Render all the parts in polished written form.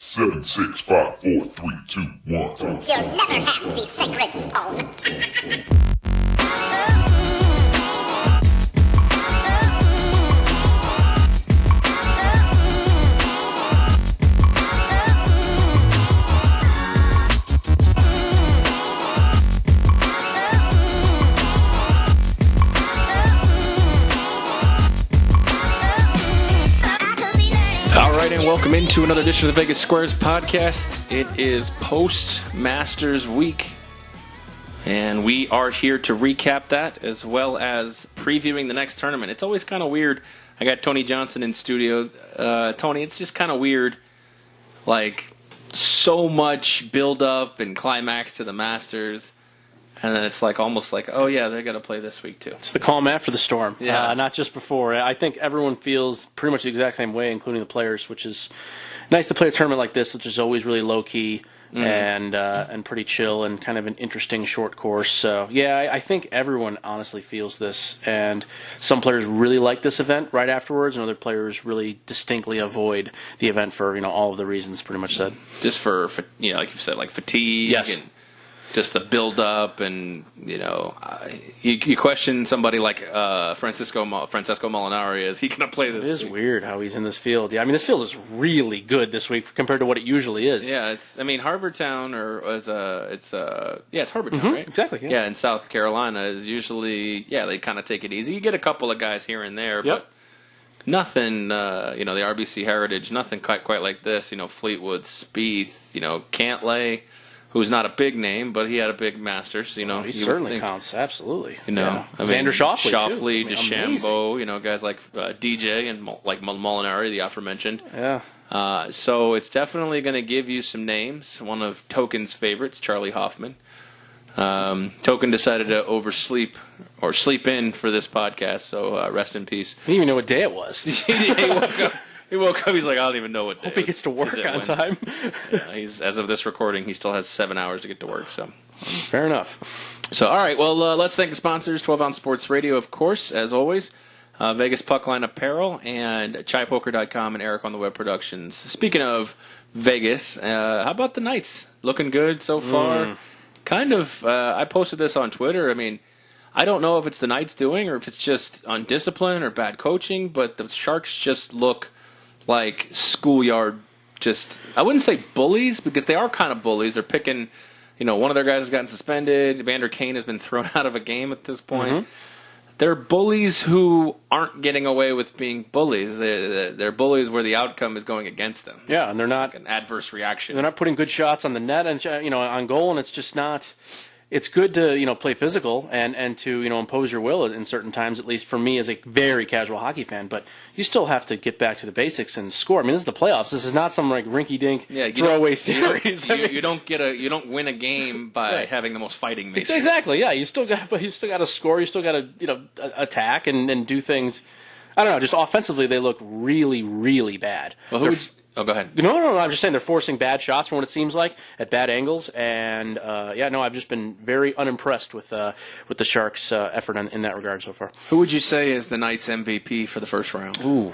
7, 6, 5, 4, 3, 2, 1. You'll never have the sacred stone. And welcome into another edition of the Vegas Squares podcast. It is post-Masters week, and we are here to recap that as well as previewing the next tournament. It's always kind of weird. I got Tony Johnson in studio. Tony, it's just kind of weird, like so much build-up and climax to the Masters, and then it's like almost like, oh yeah, they're going to play this week too. It's the calm after the storm, not just before. I think everyone feels pretty much the exact same way, including the players, which is nice to play a tournament like this, which is always really low-key and pretty chill and kind of an interesting short course. So, yeah, I think everyone honestly feels this, and some players really like this event right afterwards, and other players really distinctly avoid the event for all of the reasons pretty much said. Just for like you said, like fatigue. Yes. And just the build-up, and you question somebody like Francesco Molinari. Is he going to play this? It is week? weird how he's in this field. Yeah, I mean, this field is really good this week compared to what it usually is. Yeah, Harbour Town it's Harbour Town, right? Exactly. Yeah, in South Carolina is usually they kind of take it easy. You get a couple of guys here and there, but nothing. The RBC Heritage, nothing quite like this. Fleetwood, Spieth, Cantlay, who's not a big name, but he had a big Masters. He certainly counts, absolutly. Xander Schauffele, DeChambeau, guys like DJ and like Molinari, the aforementioned. Yeah. So it's definitely going to give you some names. One of Token's favorites, Charlie Hoffman. Token decided to oversleep or sleep in for this podcast, so rest in peace. He didn't even know what day it was. He woke up, he's like, I don't even know what day. Hope he gets to work on time. As of this recording, he still has 7 hours to get to work. So fair enough. So, all right, well, let's thank the sponsors, 12-Ounce Sports Radio, of course, as always, Vegas Puckline Apparel, and ChaiPoker.com and Eric on the Web Productions. Speaking of Vegas, how about the Knights? Looking good so far. Kind of, I posted this on Twitter. I mean, I don't know if it's the Knights doing or if it's just undisciplined or bad coaching, but the Sharks just look like schoolyard, I wouldn't say bullies, because they are kind of bullies. They're picking, one of their guys has gotten suspended. Evander Kane has been thrown out of a game at this point. They're bullies who aren't getting away with being bullies. They're bullies where the outcome is going against them. Yeah, and they're not like an adverse reaction. They're not putting good shots on the net and on goal, and it's just not. It's good to play physical and to impose your will in certain times, at least for me as a very casual hockey fan. But you still have to get back to the basics and score. I mean, this is the playoffs. This is not some like rinky-dink throwaway series. You don't win a game by having the most fighting makers. Exactly. Yeah, you still got to score. You still got to attack and do things. I don't know. Just offensively, they look really, really bad. Well, go ahead. No. I'm just saying they're forcing bad shots from what it seems like at bad angles, and I've just been very unimpressed with the Sharks' effort in that regard so far. Who would you say is the Knights' MVP for the first round? Ooh,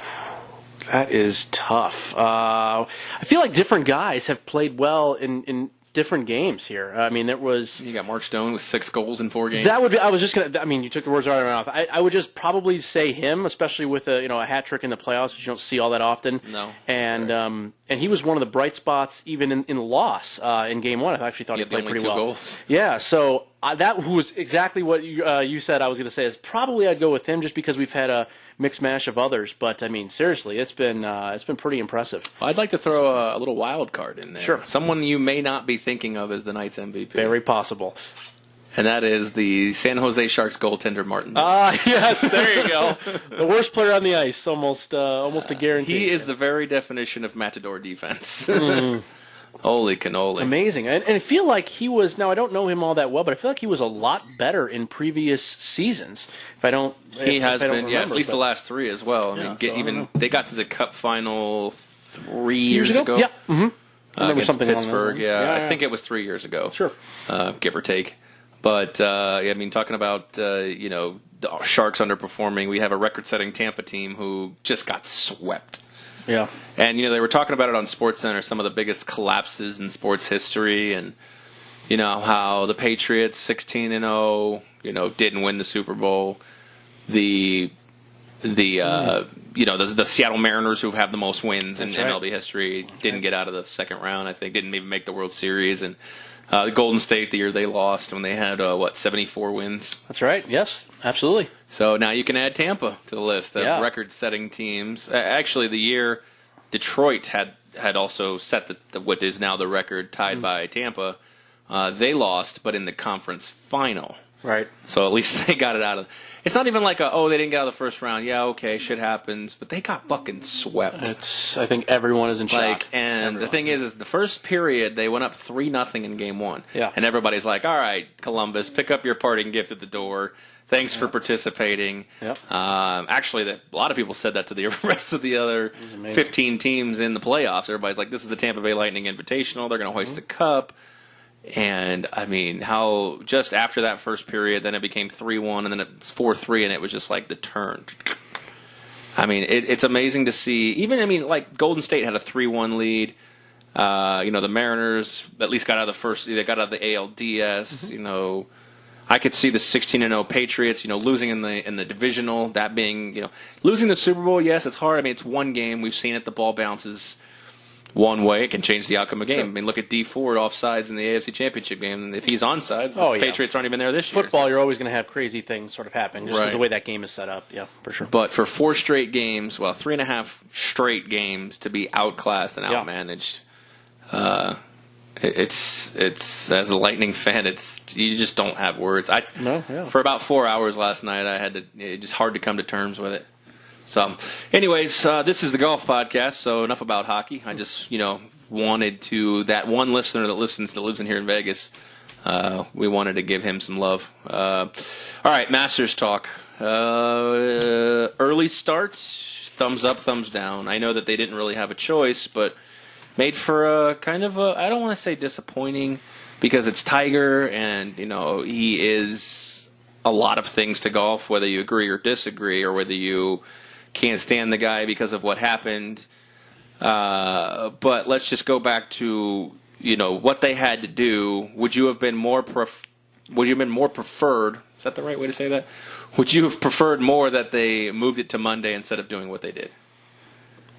that is tough. I feel like different guys have played well in different games here. I mean, you got Mark Stone with 6 goals in 4 games. That would be. I was just gonna. I mean, you took the words right out of my mouth. I would just probably say him, especially with a hat trick in the playoffs, which you don't see all that often. No. And he was one of the bright spots even in the loss in Game 1. I actually thought he played pretty well. Goals. Yeah. So that was exactly what you said. I was going to say is probably I'd go with him just because we've had a mixed mash of others. But I mean, seriously, it's been pretty impressive. I'd like to throw a little wild card in there. Sure. Someone you may not be thinking of as the Knights MVP. Very possible. And that is the San Jose Sharks goaltender, Martin. Yes, there you go. The worst player on the ice, almost a guarantee. He is the very definition of matador defense. Holy cannoli. It's amazing. And I feel like he was, now I don't know him all that well, but I feel like he was a lot better in previous seasons. He has been, at least the last 3 as well. They got to the Cup final 3 years ago. Yeah. Mm-hmm. Against something Pittsburgh. I think it was 3 years ago. Sure. Give or take. But, talking about, the Sharks underperforming, we have a record-setting Tampa team who just got swept. Yeah. And, they were talking about it on SportsCenter, some of the biggest collapses in sports history, and, how the Patriots, 16-0, didn't win the Super Bowl. The Seattle Mariners, who have the most wins in MLB history, didn't get out of the second round, I think, didn't even make the World Series. And the Golden State, the year they lost, when they had, 74 wins? That's right. Yes, absolutely. So now you can add Tampa to the list of record-setting teams. Actually, the year Detroit had also set what is now the record, tied by Tampa. They lost, but in the conference final. Right. So at least they got it out of. It's not even like they didn't get out of the first round. Yeah, okay, shit happens, but they got fucking swept. I think everyone is in shock. And the thing is the first period they went up 3-0 in game one. Yeah. And everybody's like, all right, Columbus, pick up your parting gift at the door. Thanks for participating. Yep. Actually, a lot of people said that to the rest of the other 15 teams in the playoffs. Everybody's like, this is the Tampa Bay Lightning Invitational. They're going to hoist the cup. And, how just after that first period, then it became 3-1, and then it's 4-3, and it was just like the turn. It's amazing to see. Even, Golden State had a 3-1 lead. The Mariners at least got out of the first. They got out of the ALDS. I could see the 16-0 Patriots. Losing in the divisional. That being, losing the Super Bowl. Yes, it's hard. It's one game. We've seen it. The ball bounces one way, it can change the outcome of a game. Sure. Look at D Ford offsides in the AFC Championship game. And if he's onside, the Patriots aren't even there this year. Football, you're always going to have crazy things sort of happen, just because the way that game is set up. Yeah, for sure. But for 4 straight games, 3.5 straight games to be outclassed and outmanaged, it's as a Lightning fan, you just don't have words. For about 4 hours last night, it's just hard to come to terms with it. So, anyways, this is the Golf Podcast, so enough about hockey. I just, wanted to, that one listener that lives in here in Vegas, we wanted to give him some love. All right, Masters talk. Early start, thumbs up, thumbs down. I know that they didn't really have a choice, but made for a kind of I don't want to say disappointing, because it's Tiger, and, he is a lot of things to golf, whether you agree or disagree, or whether you can't stand the guy because of what happened. But let's just go back to, what they had to do. Would you have been more preferred? Is that the right way to say that? Would you have preferred more that they moved it to Monday instead of doing what they did?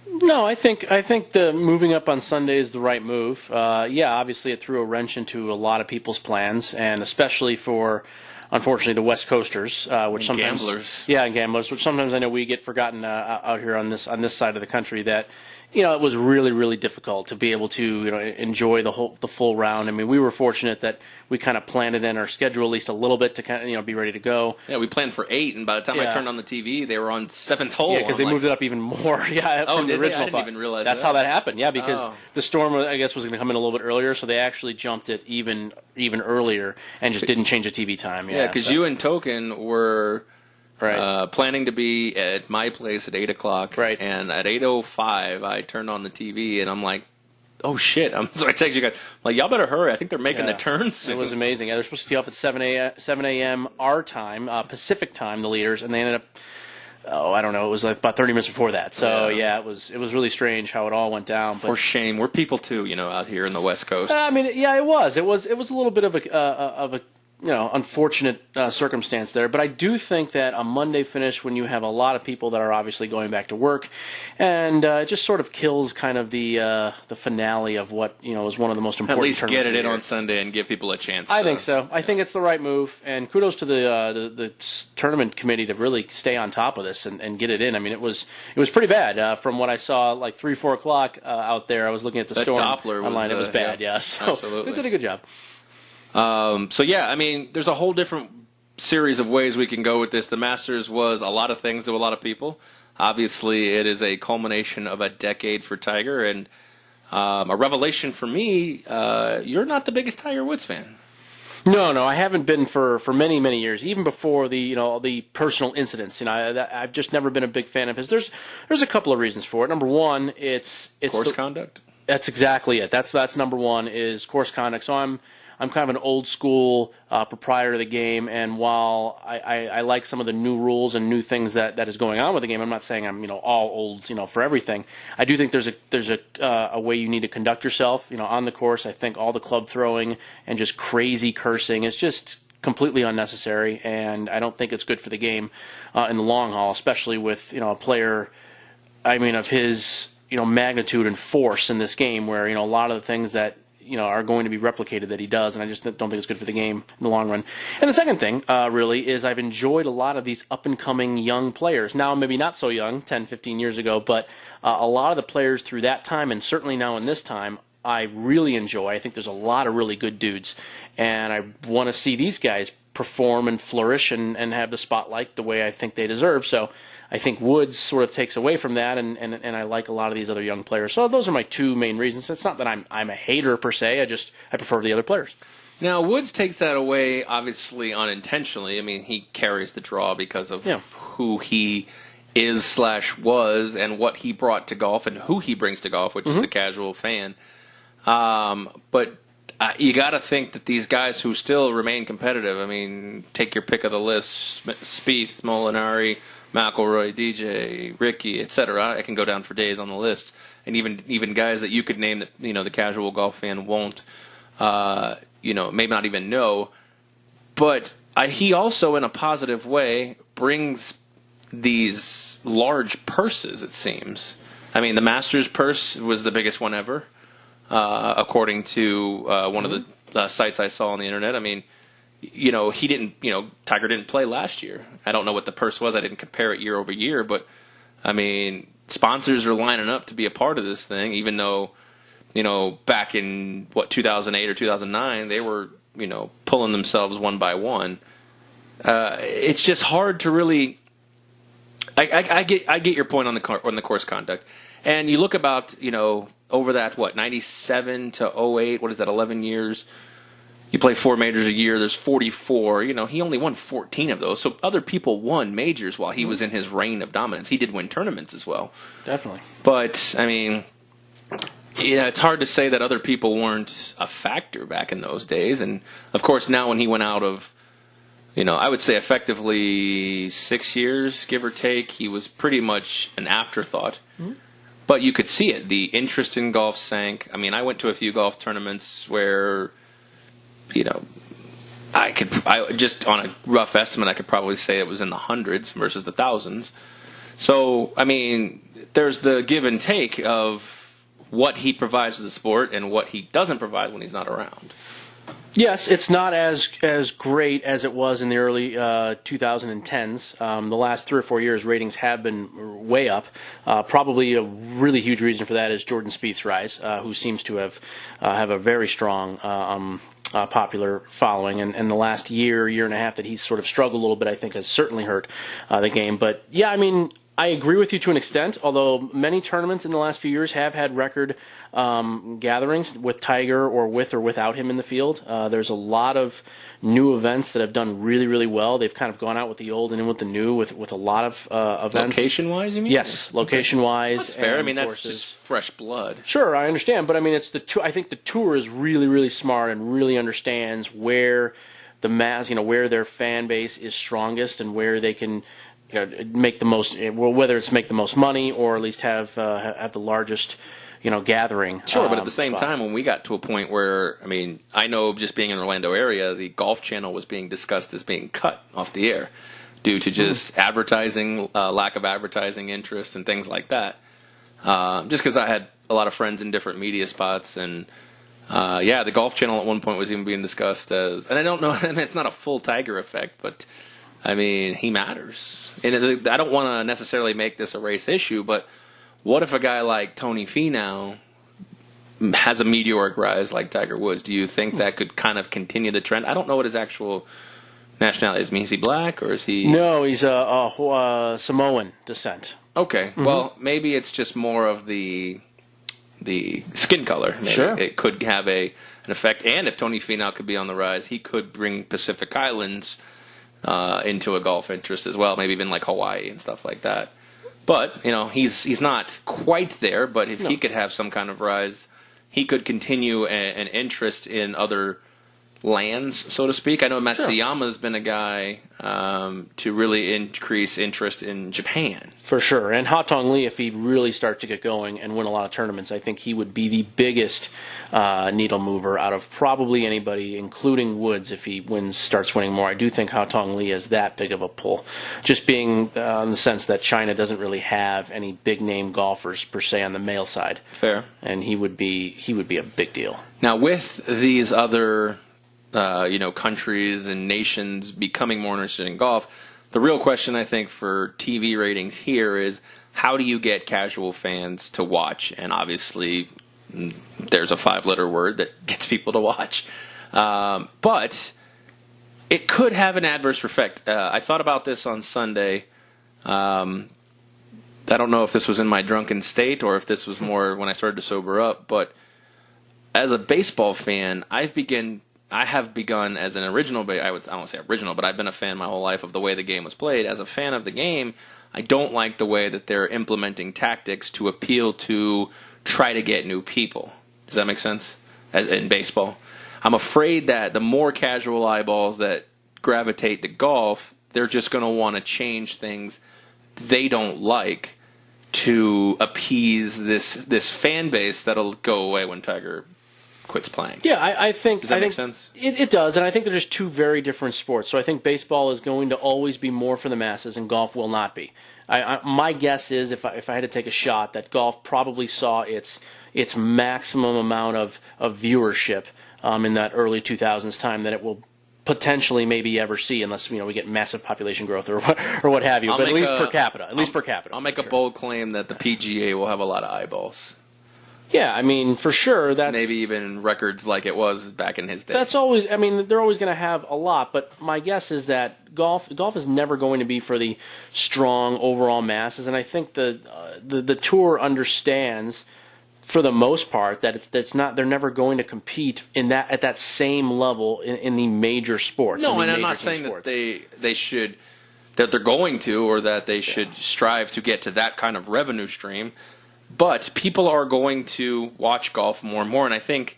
No, I think the moving up on Sunday is the right move. Obviously it threw a wrench into a lot of people's plans, and especially for, unfortunately, the West Coasters, which and sometimes gamblers, which sometimes I know we get forgotten out here on this side of the country. That it was really, really difficult to be able to enjoy the full round. We were fortunate that we kind of planned it in our schedule at least a little bit to kind of be ready to go. Yeah, we planned for 8, and by the time I turned on the TV, they were on 7th hole. Yeah, because they moved it up even more. From the original. I didn't even realize that's how that happened. Yeah, because the storm, I guess, was going to come in a little bit earlier, so they actually jumped it even earlier and just didn't change the TV time. Yeah, because you and Token were planning to be at my place at 8 o'clock. Right. And at 8:05, I turned on the TV, and I'm like, oh, shit. So I text you guys, y'all better hurry. I think they're making the turn soon. It was amazing. Yeah, they're supposed to tee off at 7 a.m. our time, Pacific time, the leaders, and they ended up, I don't know, it was about 30 minutes before that. So, it was really strange how it all went down. But for shame. We're people, too, out here in the West Coast. It was. It was a little bit of a unfortunate circumstance there. But I do think that a Monday finish, when you have a lot of people that are obviously going back to work, and it just sort of kills kind of the finale of what is one of the most important. At least get it in on Sunday and give people a chance. I think so. I think it's the right move, and kudos to the tournament committee to really stay on top of this and get it in. It was pretty bad from what I saw, 3-4 o'clock out there. I was looking at the storm Doppler online. It was bad. So absolutely. They did a good job. There's a whole different series of ways we can go with this. The Masters was a lot of things to a lot of people. Obviously, it is a culmination of a decade for Tiger, and a revelation for me. You're not the biggest Tiger Woods fan. No, I haven't been for many, many years. Even before the personal incidents, I've just never been a big fan of his. There's a couple of reasons for it. Number one, it's course conduct. That's exactly it. That's number one is course conduct. So I'm I'm kind of an old school proprietor of the game, and while I like some of the new rules and new things that is going on with the game, I'm not saying I'm all old for everything. I do think there's a way you need to conduct yourself on the course. I think all the club throwing and just crazy cursing is just completely unnecessary, and I don't think it's good for the game in the long haul, especially with a player, of his magnitude and force in this game, where a lot of the things that are going to be replicated that he does, and I just don't think it's good for the game in the long run. And the second thing, really, is I've enjoyed a lot of these up-and-coming young players. Now, maybe not so young, 10, 15 years ago, but a lot of the players through that time, and certainly now in this time, I really enjoy. I think there's a lot of really good dudes, and I want to see these guys perform and flourish and have the spotlight the way I think they deserve. So I think Woods sort of takes away from that, and I like a lot of these other young players. So those are my two main reasons. It's not that I'm a hater per se. I prefer the other players. Now, Woods takes that away, obviously, unintentionally. I mean, he carries the draw because of who he is/was and what he brought to golf and who he brings to golf, which is the casual fan. But you got to think that these guys who still remain competitive, I mean, take your pick of the list, Spieth, Molinari, McIlroy, DJ, Ricky, etc. I can go down for days on the list, and even guys that you could name that the casual golf fan won't, may not even know. But he also, in a positive way, brings these large purses. It seems. I mean, the Masters purse was the biggest one ever. According to one of the sites I saw on the internet. I mean, he didn't, Tiger didn't play last year. I don't know what the purse was. I didn't compare it year over year, but I mean, sponsors are lining up to be a part of this thing, even though, back in 2008 or 2009, they were, pulling themselves one by one. It's just hard to really. I get your point on the course conduct, and you look about, over that, 97 to 08, what is that, 11 years? You play 4 majors a year, there's 44. He only won 14 of those. So other people won majors while he was in his reign of dominance. He did win tournaments as well. Definitely. But, I mean, it's hard to say that other people weren't a factor back in those days. And, of course, now when he went out of, I would say effectively 6 years, give or take, he was pretty much an afterthought. Mm-hmm. But you could see it. The interest in golf sank. I mean, I went to a few golf tournaments where, I just on a rough estimate, I could probably say it was in the hundreds versus the thousands. So, I mean, there's the give and take of what he provides to the sport and what he doesn't provide when he's not around. Yes, it's not as great as it was in the early 2010s. The last 3 or 4 years, ratings have been way up. Probably a really huge reason for that is Jordan Spieth's rise, who seems to have a very strong popular following. And the last year and a half that he's sort of struggled a little bit, I think, has certainly hurt the game. But, yeah, I mean, I agree with you to an extent, although many tournaments in the last few years have had record gatherings with Tiger or with or without him in the field. There's a lot of new events that have done really, really well. They've kind of gone out with the old and in with the new with a lot of events. Location-wise, you mean? Yes, location-wise. That's fair. I mean, that's courses. just fresh blood. Sure, I understand. But, I mean, I think the tour is really, really smart and really understands where where their fan base is strongest and where they can make the most, whether it's make the most money or at least have the largest, gathering. Sure, but at the same time, when we got to a point where, I mean, I know just being in the Orlando area, the Golf Channel was being discussed as being cut off the air due to just advertising, lack of advertising interest and things like that. Just because I had a lot of friends in different media spots, and the Golf Channel at one point was even being discussed as, and I don't know, and it's not a full Tiger effect, but I mean, he matters. And I don't want to necessarily make this a race issue, but what if a guy like Tony Finau has a meteoric rise like Tiger Woods? Do you think that could kind of continue the trend? I don't know what his actual nationality is. I mean, is he black or is he... No, he's a Samoan descent. Okay. Mm-hmm. Well, maybe it's just more of the skin color. Maybe. Sure. It could have an effect. And if Tony Finau could be on the rise, he could bring Pacific Islands into a golf interest as well, maybe even like Hawaii and stuff like that. But, he's not quite there, but if he could have some kind of rise, he could continue an interest in other lands, so to speak. I know Matsuyama has been a guy to really increase interest in Japan. For sure. And Hatong Lee, if he really starts to get going and win a lot of tournaments, I think he would be the biggest needle mover out of probably anybody, including Woods, if he starts winning more. I do think Hatong Lee is that big of a pull. Just being in the sense that China doesn't really have any big-name golfers, per se, on the male side. Fair. And he would be a big deal. Now, with these other countries and nations becoming more interested in golf, the real question, I think, for TV ratings here is how do you get casual fans to watch? And obviously, there's a 5-letter word that gets people to watch. But it could have an adverse effect. I thought about this on Sunday. I don't know if this was in my drunken state or if this was more when I started to sober up, but as a baseball fan, I have begun as an original, I won't say original, but I've been a fan my whole life of the way the game was played. As a fan of the game, I don't like the way that they're implementing tactics to appeal to try to get new people. Does that make sense? In baseball, I'm afraid that the more casual eyeballs that gravitate to golf, they're just going to want to change things they don't like to appease this fan base that'll go away when Tiger quits playing. Yeah, I think... Does that make sense? It does, and I think they're just two very different sports. So I think baseball is going to always be more for the masses, and golf will not be. My guess is, if I had to take a shot, that golf probably saw its maximum amount of viewership in that early 2000s time that it will potentially maybe ever see, unless we get massive population growth or what have you. But at least per capita. I'll make a bold claim that the PGA will have a lot of eyeballs. Yeah, I mean, for sure. That's maybe even records like it was back in his day. That's always. I mean, they're always going to have a lot. But my guess is that golf is never going to be for the strong overall masses. And I think the tour understands, for the most part, that it's not. They're never going to compete at that same level in the major sports. No, and I'm not saying that they should, that they're going to, or that they should strive to get to that kind of revenue stream. But people are going to watch golf more and more, and I think,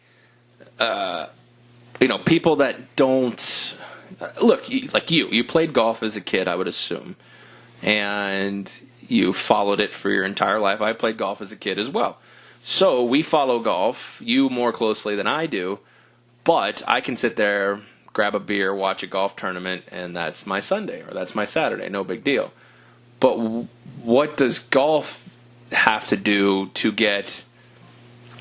people that don't look like you played golf as a kid, I would assume, and you followed it for your entire life. I played golf as a kid as well, so we follow golf, you more closely than I do. But I can sit there, grab a beer, watch a golf tournament, and that's my Sunday or that's my Saturday. No big deal. But what does golf have to do to get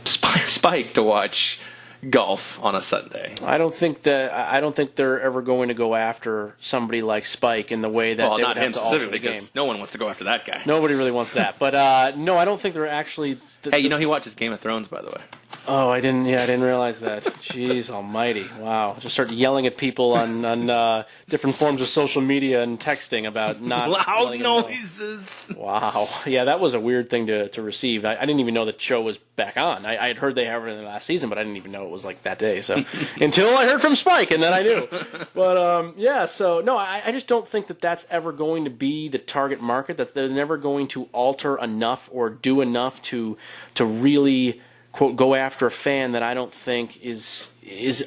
Spike to watch golf on a Sunday? I don't think they're ever going to go after somebody like Spike in the way that they not would him have to alter specifically, the game. because no one wants to go after that guy. Nobody really wants that. But no, I don't think they're actually. Hey, he watches Game of Thrones, by the way. Oh, I didn't realize that. Jeez almighty. Wow. Just start yelling at people on different forms of social media and texting about not loud noises. Wow. Yeah, that was a weird thing to receive. I didn't even know the show was back on. I had heard they had it in the last season, but I didn't even know it was like that day. So until I heard from Spike, and then I knew. But yeah, so no, I just don't think that that's ever going to be the target market, that they're never going to alter enough or do enough to really, quote, go after a fan that I don't think is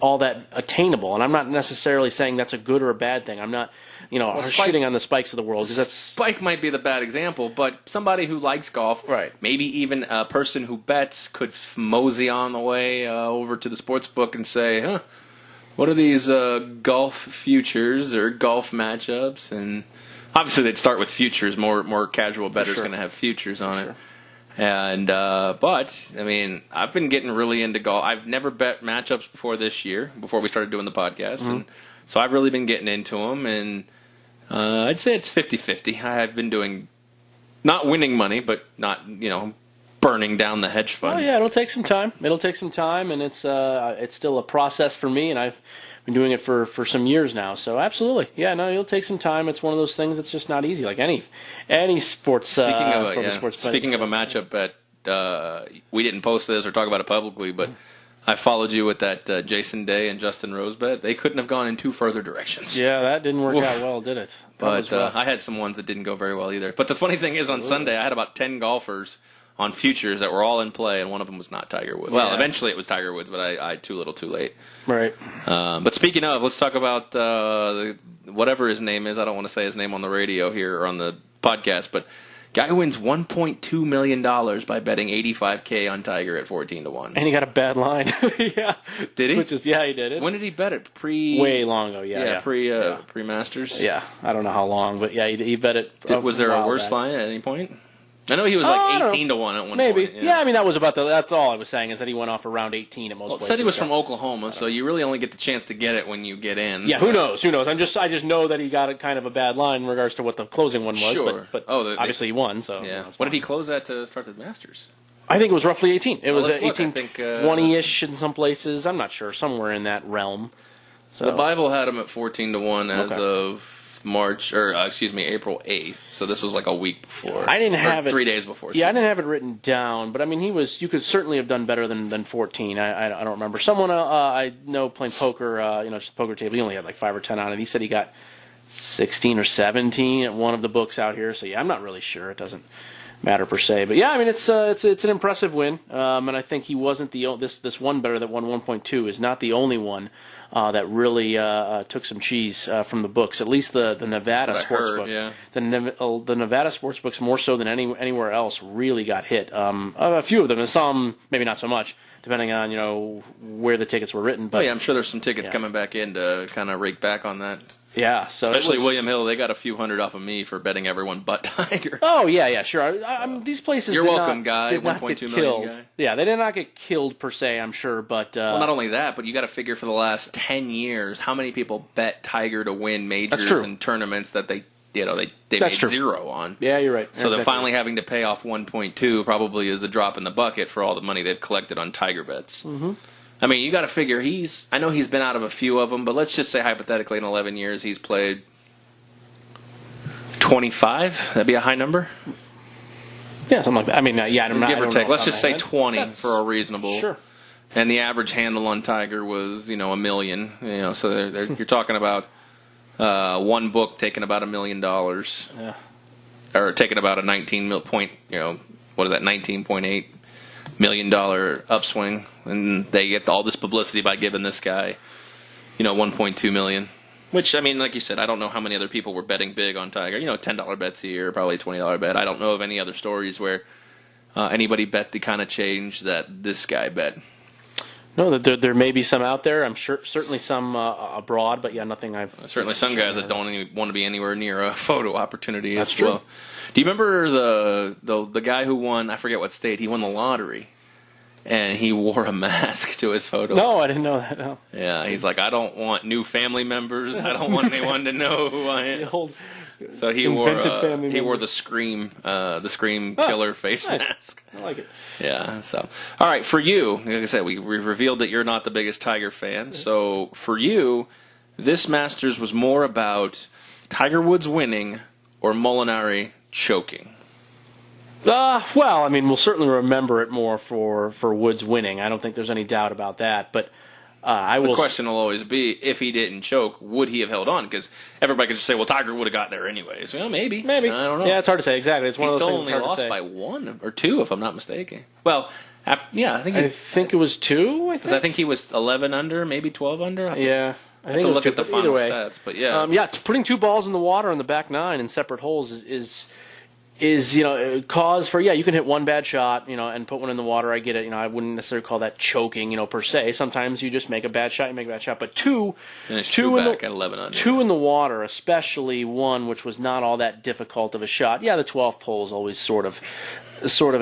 all that attainable. And I'm not necessarily saying that's a good or a bad thing. I'm not, shitting on the Spikes of the world, because that's... Spike might be the bad example, but somebody who likes golf, right? Maybe even a person who bets could mosey on the way over to the sports book and say, what are these golf futures or golf matchups? And obviously they'd start with futures. More casual bettors going to have futures on it. And but I mean, I've been getting really into golf. I've never bet matchups before this year, before we started doing the podcast, and so I've really been getting into them. And I'd say it's 50-50. I've been doing, not winning money, but not burning down the hedge fund. Oh yeah, it'll take some time. And it's still a process for me, and I've been doing it for some years now. So absolutely, yeah, no, it'll take some time. It's one of those things that's just not easy, like any sports. Speaking of a matchup bet, we didn't post this or talk about it publicly, but I followed you with that Jason Day and Justin Rose bet. They couldn't have gone in two further directions. Yeah, that didn't work out well, did it? But I had some ones that didn't go very well either. But the funny thing is, on Sunday, I had about 10 golfers on futures that were all in play, and one of them was not Tiger Woods. Well, eventually it was Tiger Woods, but I too little, too late. Right. But speaking of, let's talk about whatever his name is. I don't want to say his name on the radio here or on the podcast, but guy wins $1.2 million by betting $85K on Tiger at 14-1. And he got a bad line. Yeah. Did he? Which is, yeah, he did it. When did he bet it? Way long ago, yeah. Pre-Masters? Yeah, I don't know how long, but yeah, he bet it. Was there a worse line at any point? I know he was like 18-1 at one point. Maybe. Yeah, I mean, that was about that's all I was saying, is that he went off around 18 at most places. It said he was from Oklahoma, so you really only get the chance to get it when you get in. Yeah, who knows? I just know that he got a kind of a bad line in regards to what the closing one was. Sure. But obviously he won, so. Yeah. What did he close at to start the Masters? I think it was roughly 18. It was 18, 18, 20-ish in some places. I'm not sure. Somewhere in that realm. So. The Bible had him at 14-1 as of April 8th. So this was like a week before. I didn't have it 3 days before. Yeah, I didn't have it written down, but I mean, you could certainly have done better than 14. I don't remember. Someone I know playing poker, just poker table, he only had like 5 or 10 on it. He said he got 16 or 17 at one of the books out here. So yeah, I'm not really sure. It doesn't matter per se, but yeah, I mean, it's an impressive win, and I think he wasn't this one better that won 1.2 is not the only one. That really took some cheese from the books. At least the Nevada sportsbook. Yeah. The Nevada sportsbooks, more so than anywhere else, really got hit. A few of them, and some maybe not so much, depending on where the tickets were written. But I'm sure there's some tickets coming back in to kind of rake back on that. Yeah, so especially William Hill, they got a few hundred off of me for betting everyone but Tiger. Oh yeah, sure. These places. You're welcome, guy. 1.2 million guy. Yeah, they did not get killed per se, I'm sure, but well, not only that, but you got to figure for the last 10 years how many people bet Tiger to win majors and tournaments that they made zero on. Yeah, you're right. So they're finally having to pay off 1.2 probably is a drop in the bucket for all the money they've collected on Tiger bets. Mm-hmm. I mean, you got to figure I know he's been out of a few of them, but let's just say hypothetically in 11 years he's played 25. That'd be a high number. Yeah, something like that. I mean, give or take. Let's just say 20 for a reasonable. Sure. And the average handle on Tiger was, $1 million. So you're talking about one book taking about $1 million. Yeah. Or taking about a 19.8 $1 million upswing, and they get all this publicity by giving this guy, $1.2 million. Which, I mean, like you said, I don't know how many other people were betting big on Tiger. $10 bets a year, probably a $20 bet. I don't know of any other stories where anybody bet the kind of change that this guy bet. No, there may be some out there. I'm sure, certainly some abroad, but yeah, nothing I've. Certainly some guys that don't even want to be anywhere near a photo opportunity. That's as true. Well. Do you remember the guy who won? I forget what state. He won the lottery, and he wore a mask to his photo. No, I didn't know that. No. Yeah, he's like, I don't want new family members. I don't want anyone to know who I am. So he wore the Scream killer face mask. I like it. Yeah. So, all right, for you, like I said, we revealed that you're not the biggest Tiger fan. So for you, this Masters was more about Tiger Woods winning or Molinari choking. Well, I mean, we'll certainly remember it more for Woods winning. I don't think there's any doubt about that. But the question will always be, if he didn't choke, would he have held on? Because everybody could just say, well, Tiger would have got there anyways. Well, maybe. I don't know. Yeah, it's hard to say. Exactly. It's one of those things. He still only lost by 1 or 2, if I'm not mistaken. Well, I think it was 2. I think he was 11 under, maybe 12 under. Yeah. I think look at the final stats, but yeah. Putting 2 balls in the water on the back 9 in separate holes is cause for, you can hit one bad shot, and put one in the water. I get it. I wouldn't necessarily call that choking, per se. Sometimes you just make a bad shot, but two in the water, especially one which was not all that difficult of a shot. Yeah, the 12th hole is always sort of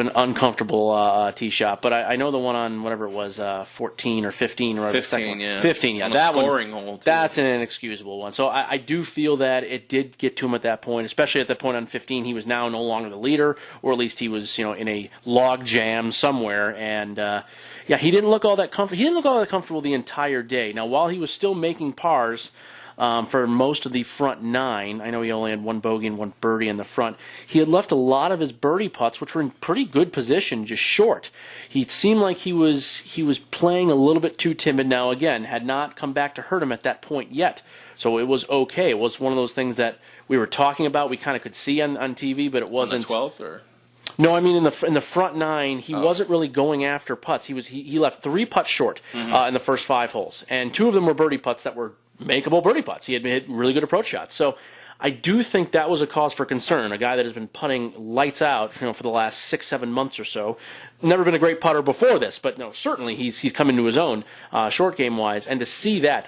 an uncomfortable tee shot, but I know the one on whatever it was, 14 or 15 or 15, yeah. 15, yeah. On that scoring hole, too. That's an inexcusable one. So I do feel that it did get to him at that point, especially at the point on 15. He was now no longer the leader, or at least he was, in a log jam somewhere, and he didn't look all that comfortable. He didn't look all that comfortable the entire day. Now, while he was still making pars, for most of the front 9. I know he only had 1 bogey and 1 birdie in the front. He had left a lot of his birdie putts, which were in pretty good position, just short. He seemed like he was playing a little bit too timid. Now, again, had not come back to hurt him at that point yet. So it was okay. It was one of those things that we were talking about. We kind of could see on TV, but it wasn't. On the 12th, or? No, I mean in the front nine, he wasn't really going after putts. He left 3 putts short in the first 5 holes, and 2 of them were birdie putts that were makeable birdie putts. He had hit really good approach shots. So I do think that was a cause for concern. A guy that has been putting lights out, for the last 6-7 months or so. Never been a great putter before this, but no, certainly he's come into his own short game wise. And to see that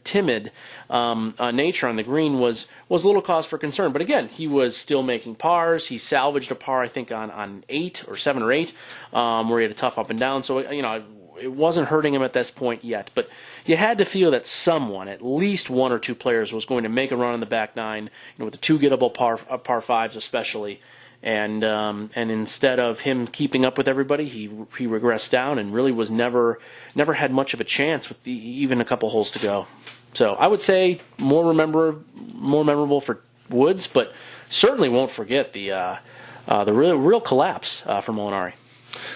timid nature on the green was a little cause for concern. But again, he was still making pars. He salvaged a par, I think, on 8 or 7 or 8, where he had a tough up and down. So it wasn't hurting him at this point yet, but you had to feel that someone, at least 1 or 2 players, was going to make a run on the back nine, with the 2 gettable par fives especially, and instead of him keeping up with everybody, he regressed down and really was never had much of a chance with even a couple holes to go. So I would say more memorable for Woods, but certainly won't forget the real collapse from Molinari.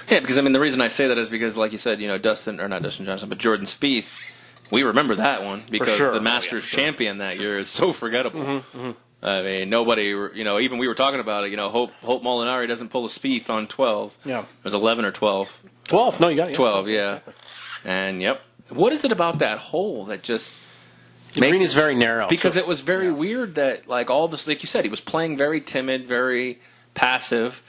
Yeah, because the reason I say that is because, like you said, not Dustin Johnson, but Jordan Spieth, we remember that one because the Masters champion that year is so forgettable. Mm-hmm. Nobody, even we were talking about it. Hope Molinari doesn't pull a Spieth on 12. Yeah, it was 11 or 12. 12? No, you got it. 12, yeah. And what is it about that hole that just? The green is very narrow because it was very weird that all this, like you said, he was playing very timid, very passive.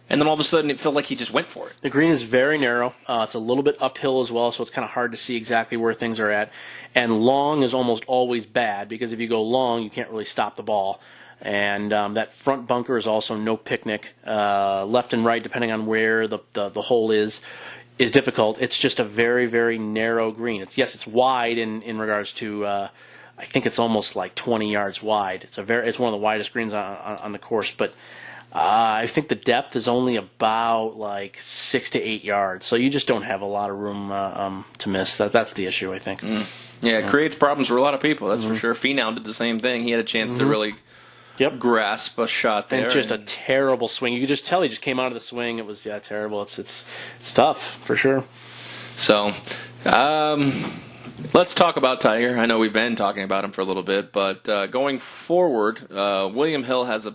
And then all of a sudden, it felt like he just went for it. The green is very narrow. It's a little bit uphill as well, so it's kind of hard to see exactly where things are at. And long is almost always bad, because if you go long, you can't really stop the ball. And that front bunker is also no picnic. Left and right, depending on where the hole is difficult. It's just a very, very narrow green. It's wide in regards to, I think it's almost like 20 yards wide. It's one of the widest greens on the course, but I think the depth is only about 6 to 8 yards, so you just don't have a lot of room to miss. That's the issue, I think. Yeah, it creates problems for a lot of people, that's for sure. Finau did the same thing. He had a chance to really grasp a shot there. And just a terrible swing. You could just tell he just came out of the swing. It was terrible. It's tough, for sure. So, let's talk about Tiger. I know we've been talking about him for a little bit, but going forward, William Hill has a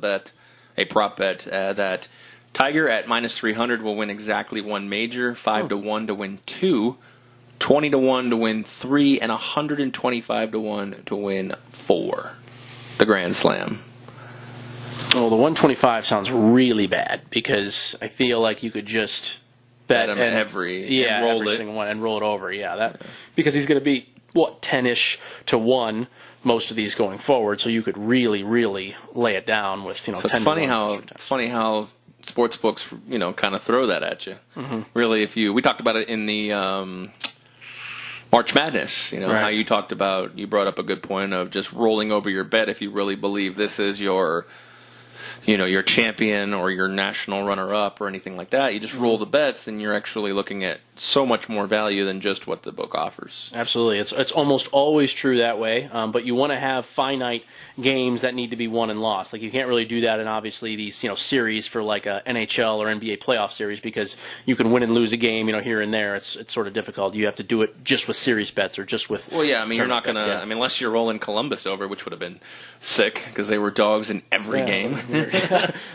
prop bet that Tiger at -300 will win exactly 1 major, 5-1 to win 2, 20-1 to win 3, and 125-1 to win 4. The Grand Slam. Well, the 125 sounds really bad because I feel like you could just bet him every single one and roll it over. Because he's going to be 10-ish to 1. Most of these going forward, so you could really, really lay it down with 10 it's funny how sports books kind of throw that at you. Mm-hmm. Really, we talked about it in the March Madness. How you brought up a good point of just rolling over your bet if you really believe this is your champion or your national runner-up or anything like that. You just roll the bets, and you're actually looking at so much more value than just what the book offers. Absolutely. It's almost always true that way, but you want to have finite games that need to be won and lost. You can't really do that in, obviously, these series for a NHL or NBA playoff series because you can win and lose a game here and there. It's sort of difficult. You have to do it just with series bets or just with... Well, yeah, you're not going to... unless you're rolling Columbus over, which would have been sick because they were dogs in every game.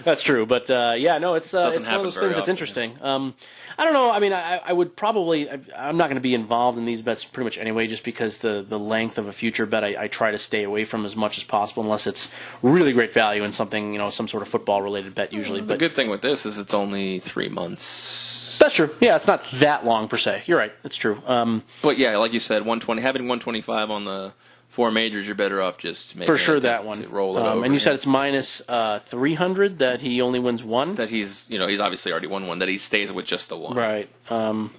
That's true, but it's one of those things that's interesting. I don't know. I would probably. I'm not going to be involved in these bets pretty much anyway, just because the length of a future bet I try to stay away from as much as possible, unless it's really great value in something, some sort of football related bet usually. The good thing with this is it's only 3 months. That's true. Yeah, it's not that long per se. You're right. It's true. But yeah, like you said, 120 having 125 on the 4 majors, you're better off just making for sure that one. Roll it over. And you said it's -300 that he only wins 1. That he's obviously already won 1. That he stays with just the 1. Right. And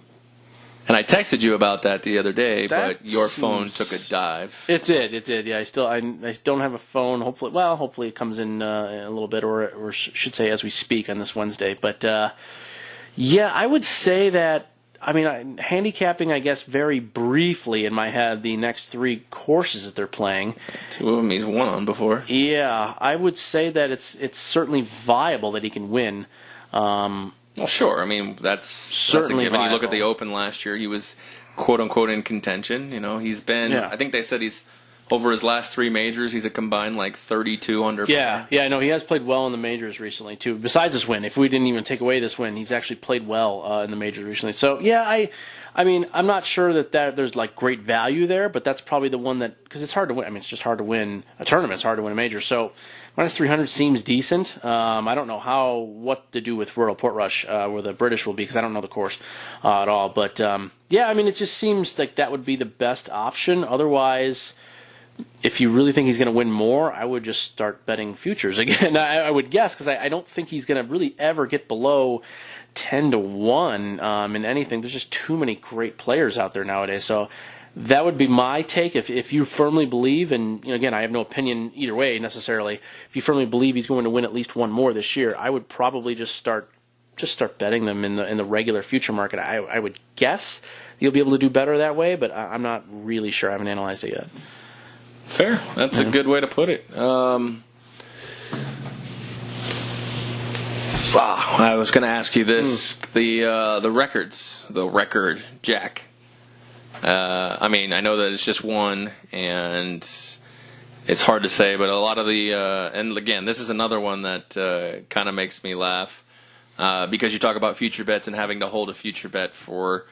I texted you about that the other day, but your phone took a dive. It did. Yeah, I don't have a phone. Hopefully it comes in a little bit, or should say as we speak on this Wednesday. But I would say that. Handicapping, I guess, very briefly in my head, the next 3 courses that they're playing. 2 of them he's won on before. Yeah, I would say that it's certainly viable that he can win. Well, sure. That's certainly viable. You look at the Open last year, he was quote-unquote in contention. He's been, I think they said he's over his last 3 majors, he's a combined like 32 under. Yeah, no, he has played well in the majors recently too. Besides this win, if we didn't even take away this win, he's actually played well in the majors recently. So yeah, I mean, I'm not sure that there's like great value there, but that's probably the one that, because it's hard to win. I mean, it's just hard to win a tournament. It's hard to win a major. So minus 300 seems decent. I don't know what to do with Royal Portrush, where the British will be, because I don't know the course at all. But yeah, I mean, it just seems like that would be the best option. Otherwise, if you really think he's going to win more, I would just start betting futures again. I would guess, because I don't think he's going to really ever get below 10-1 in anything. There's just too many great players out there nowadays. So that would be my take. If you firmly believe, and again, I have no opinion either way necessarily. If you firmly believe he's going to win at least one more this year, I would probably just start betting them in the regular future market. I would guess you'll be able to do better that way, but I'm not really sure. I haven't analyzed it yet. Fair. That's a good way to put it. Wow, I was going to ask you this: the records, the record, Jack. I mean, I know that it's just one, and it's hard to say, but a lot of the and again, this is another one that kind of makes me laugh because you talk about future bets and having to hold a future bet for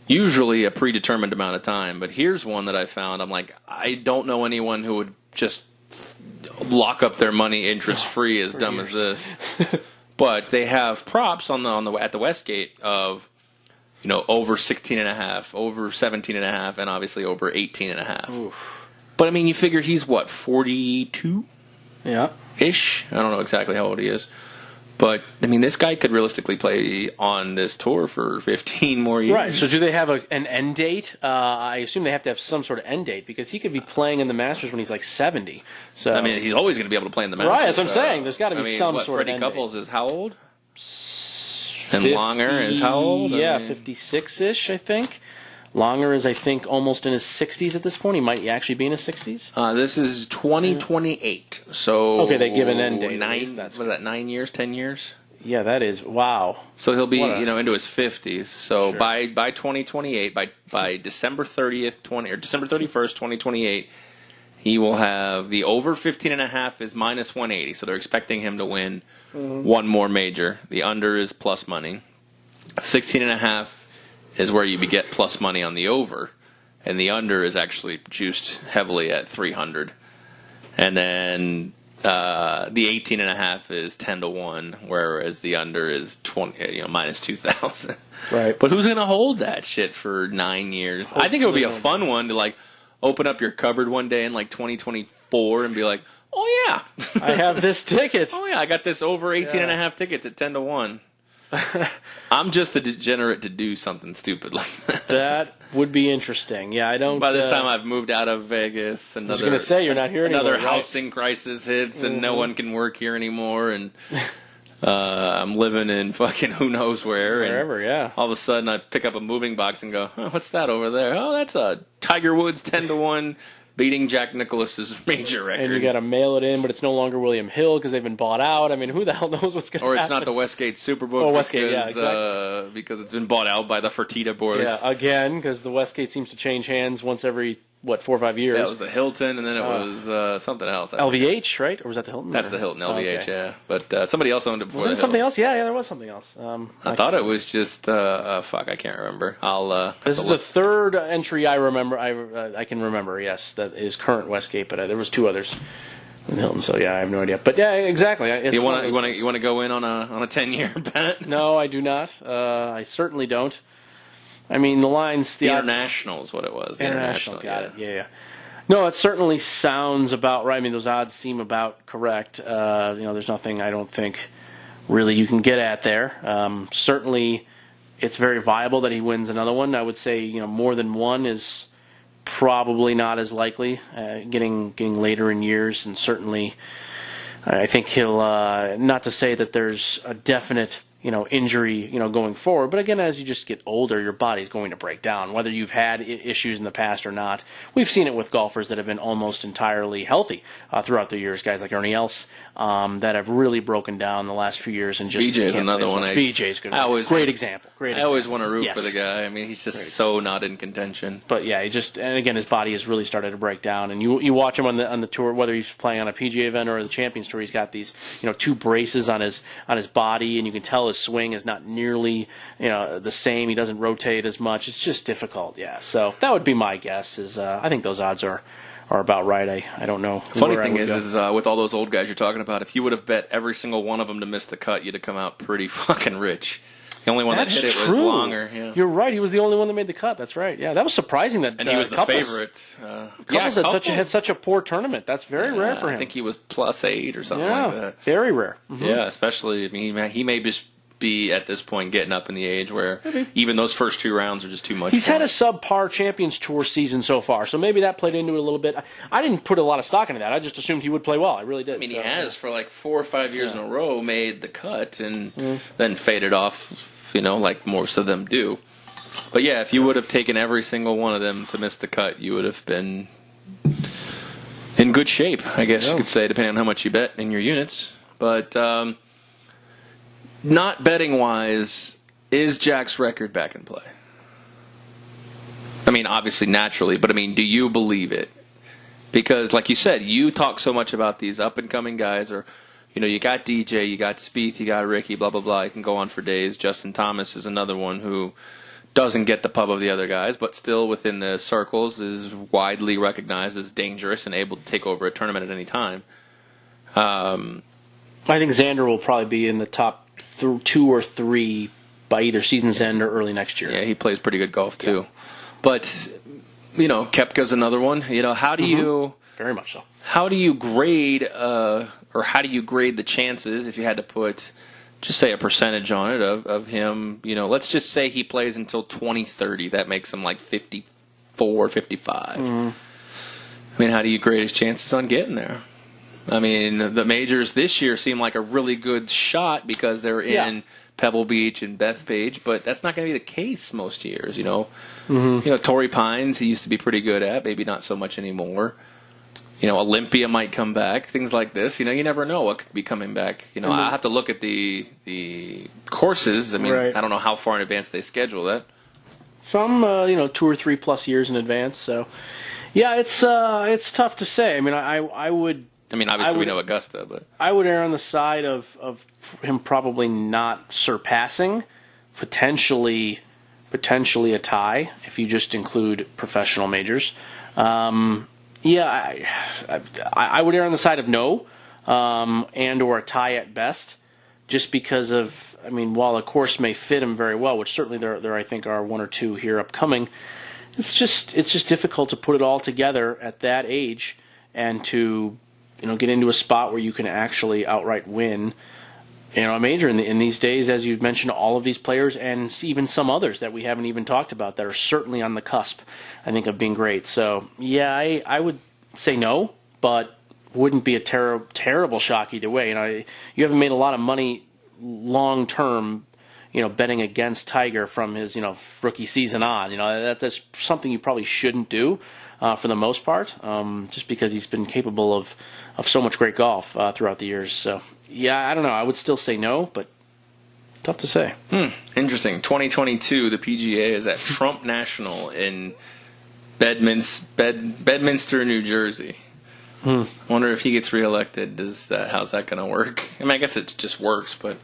usually a predetermined amount of time. But here's one that I found. I'm like, I don't know anyone who would just lock up their money interest free as dumb as this. But they have props at the Westgate of over 16.5, over 17.5, and obviously over 18.5. But I mean, you figure he's what, 42? Yeah. Ish. I don't know exactly how old he is. But, I mean, this guy could realistically play on this tour for 15 more years. Right. So do they have an end date? I assume they have to have some sort of end date, because he could be playing in the Masters when he's like 70. So I mean, he's always going to be able to play in the Masters. Right, that's what I'm saying. There's got to be some sort Freddie of end Couples date. is how old? And Longer is how old? Yeah, 56-ish, I think. Longer is, I think, almost in his 60s at this point. He might actually be in his 60s. This is 2028. So okay, they give an end date. 9 years, 10 years? Yeah, that is, wow. So he'll be, into his 50s. So sure. by 2028, by December 30th, or December 31st, 2028, he will have the over 15.5 is minus 180. So they're expecting him to win one more major. The under is plus money. 16.5 is where you get plus money on the over, and the under is actually juiced heavily at 300. And then the 18.5 is 10-1, whereas the under is 20, minus 2,000. Right. But who's going to hold that shit for 9 years? I think it would be a fun one to like open up your cupboard one day in like 2024 and be like, oh yeah, I have this ticket. Oh yeah, I got this over 18.5 tickets at 10-1. I'm just a degenerate to do something stupid like that. That would be interesting. Yeah, I don't. By this time, I've moved out of Vegas. I was going to say, you're not here anymore. Another housing crisis hits, and no one can work here anymore. And I'm living in fucking who knows where. Wherever, yeah. All of a sudden, I pick up a moving box and go, oh, what's that over there? Oh, that's a Tiger Woods 10-1. Beating Jack Nicklaus's major record. And you got to mail it in, but it's no longer William Hill because they've been bought out. I mean, who the hell knows what's going to happen? Or it's not the Westgate Superbook Westgate, exactly. Because it's been bought out by the Fertitta boys. Yeah, again, because the Westgate seems to change hands once every, 4 or 5 years. Yeah, it was the Hilton, and then it was something else. LVH, right? Or was that the Hilton? That's the Hilton, LVH, yeah. But somebody else owned it before. Was it something else? Yeah, there was something else. I thought it was just, fuck, I can't remember. This is the third entry I remember. I can remember, yes, that is current Westgate, but there was 2 others in Hilton, so yeah, I have no idea. But yeah, exactly. You want to go in on a 10-year bet? No, I do not. I certainly don't. I mean, the lines... The International is what it was. International, got it. Yeah. No, it certainly sounds about right. I mean, those odds seem about correct. There's nothing I don't think really you can get at there. Certainly, it's very viable that he wins another one. I would say, more than one is probably not as likely getting later in years, and certainly I think he'll, not to say that there's a definite, injury, going forward. But again, as you just get older, your body's going to break down, whether you've had issues in the past or not. We've seen it with golfers that have been almost entirely healthy throughout the years, guys like Ernie Els, that have really broken down the last few years and just BJ's another one. BJ's good. Great example. I always want to root for the guy. I mean, he's just so not in contention. But yeah, and again, his body has really started to break down. And you watch him on the tour, whether he's playing on a PGA event or the Champions Tour, he's got these 2 braces on his body, and you can tell his swing is not nearly the same. He doesn't rotate as much. It's just difficult. Yeah, so that would be my guess. I think those odds are about right. I don't know. Funny thing is with all those old guys you're talking about, if you would have bet every single one of them to miss the cut, you'd have come out pretty fucking rich. The only one that hit it was Longer. Yeah. You're right. He was the only one that made the cut. That's right. Yeah, that was surprising. And he was the favorite. Couples had such a poor tournament. That's very rare for him. I think he was +8 or something like that. Very rare. Mm-hmm. Yeah, especially, he may just be at this point getting up in the age where even those first 2 rounds are just too much. He's had a subpar Champions Tour season so far, so maybe that played into it a little bit. I didn't put a lot of stock into that. I just assumed he would play well. I really did. He has for like 4 or 5 years in a row made the cut and then faded off, like most of them do. But yeah, if you would have taken every single one of them to miss the cut, you would have been in good shape, I guess you could say, depending on how much you bet in your units. But not betting-wise, is Jack's record back in play? I mean, obviously, naturally, but do you believe it? Because, like you said, you talk so much about these up-and-coming guys, or, you got DJ, you got Spieth, you got Ricky, blah, blah, blah. You can go on for days. Justin Thomas is another one who doesn't get the pub of the other guys, but still within the circles is widely recognized as dangerous and able to take over a tournament at any time. I think Xander will probably be in the top 2 or 3 by either season's end or early next year. Yeah, he plays pretty good golf too. Yeah. But Koepka's another one. How do you very much so? How do you grade how do you grade the chances if you had to put just say a percentage on it of him? Let's just say he plays until 2030. That makes him like 54, 55. How do you grade his chances on getting there? The majors this year seem like a really good shot because they're in Pebble Beach and Bethpage, but that's not going to be the case most years, Torrey Pines, he used to be pretty good at, maybe not so much anymore. Olympia might come back, things like this. You never know what could be coming back. I have to look at the courses. I don't know how far in advance they schedule that. Some, 2 or 3 plus years in advance, so... Yeah, it's tough to say. I would... obviously we know Augusta, but... I would err on the side of him probably not surpassing, potentially a tie, if you just include professional majors. I would err on the side of no, and or a tie at best, just because of, while a course may fit him very well, which certainly there I think are 1 or 2 here upcoming, it's just difficult to put it all together at that age and to get into a spot where you can actually outright win a major in these days, as you've mentioned, all of these players and even some others that we haven't even talked about that are certainly on the cusp, I think, of being great. So, yeah, I would say no, but wouldn't be a terrible shock either way. You haven't made a lot of money long-term, betting against Tiger from his, rookie season on. That's something you probably shouldn't do for the most part, just because he's been capable of so much great golf throughout the years. So, yeah, I don't know. I would still say no, but tough to say. Interesting. 2022, the PGA is at Trump National in Bedminster, New Jersey. Wonder if he gets reelected. How's that going to work? I guess it just works, but...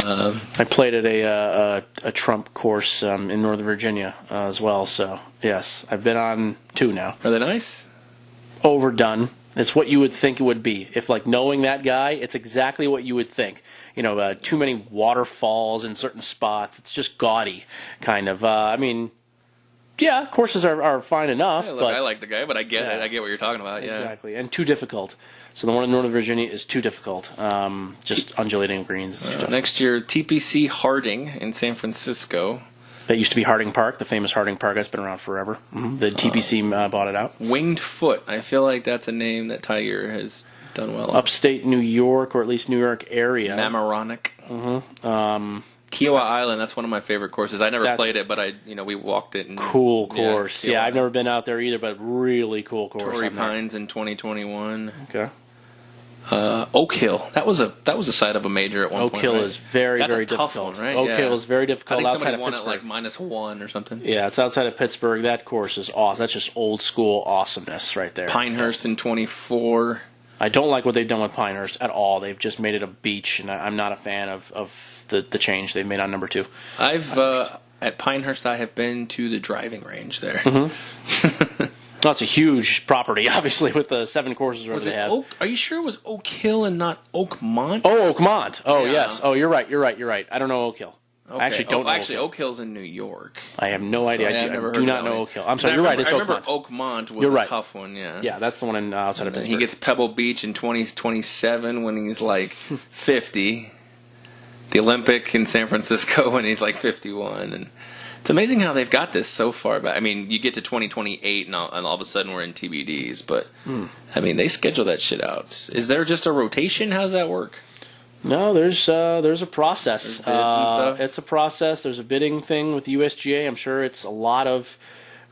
I played at a Trump course in Northern Virginia as well, so yes, I've been on 2 now. Are they nice? Overdone. It's what you would think it would be. If, knowing that guy, it's exactly what you would think. Too many waterfalls in certain spots. It's just gaudy, kind of. Yeah, courses are fine enough. Hey, look, I like the guy, but I get it. I get what you're talking about. Yeah, exactly, and too difficult. So the one in Northern Virginia is too difficult. Just undulating greens. Next year, TPC Harding in San Francisco. That used to be Harding Park, the famous Harding Park that's been around forever. The TPC bought it out. Winged Foot. I feel like that's a name that Tiger has Done well. Upstate New York, or at least New York area. Mamaroneck. Kiowa Island, that's one of my favorite courses. I never played it, but we walked it. And, cool course. Yeah, I've never been out there either, but really cool course. Torrey Pines in 2021. Okay. Oak Hill. That was a site of a major at one point. Oak Hill is very, that's very a tough difficult. one, right? Oak Hill is very difficult. I think outside somebody won Pittsburgh. at like -1 or something. Yeah, it's outside of Pittsburgh. That course is awesome. That's just old school awesomeness right there. Pinehurst in 24. I don't like what they've done with Pinehurst at all. They've just made it a beach, and I'm not a fan of the change they've made on number 2. At Pinehurst, I have been to the driving range there. Well, it's a huge property, obviously, with the 7 courses where they have. Are you sure it was Oak Hill and not Oakmont? Oh, Oakmont. Oh, Yeah. yes. Oh, you're right. I don't know Oak Hill. Okay. I actually don't know. Actually, Oak Hill's in New York. I have no idea. I've I never do heard not that know one. Oak Hill. I'm sorry, you're right. It's I remember Oakmont. Oakmont was You're a right. tough one, yeah. Yeah, that's the one outside of Pittsburgh. He gets Pebble Beach in 2027 when he's like 50. The Olympic in San Francisco when he's like 51. And it's amazing how they've got this so far back. I mean, you get to 2028 and all of a sudden we're in TBDs. But, I mean, they schedule that shit out. Is there just a rotation? How does that work? No, there's a process. There's bids and stuff? It's a process. There's a bidding thing with the USGA. I'm sure it's a lot of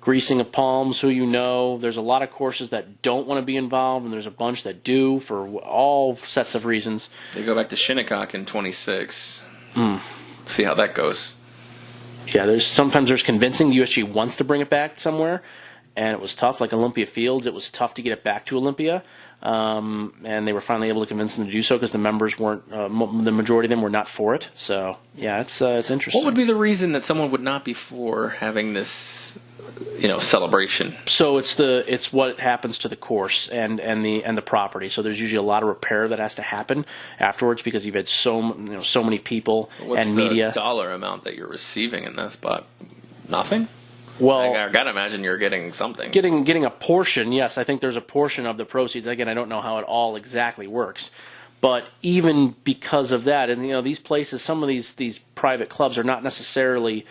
greasing of palms, who you know. There's a lot of courses that don't want to be involved, and there's a bunch that do for all sets of reasons. They go back to Shinnecock in 26. See how that goes. Yeah, sometimes there's convincing. The USGA wants to bring it back somewhere, and it was tough. Like Olympia Fields, it was tough to get it back to Olympia. And they were finally able to convince them to do so because the members weren't, the majority of them were not for it. So, yeah, it's interesting. What would be the reason that someone would not be for having this, celebration? So it's what happens to the course and the property. So there's usually a lot of repair that has to happen afterwards because you've had so many people and media. What's the dollar amount that you're receiving in that spot? Nothing? Well, I gotta imagine you're getting something. Getting a portion, yes. I think there's a portion of the proceeds. Again, I don't know how it all exactly works, but even because of that, and these places, some of these private clubs are not necessarily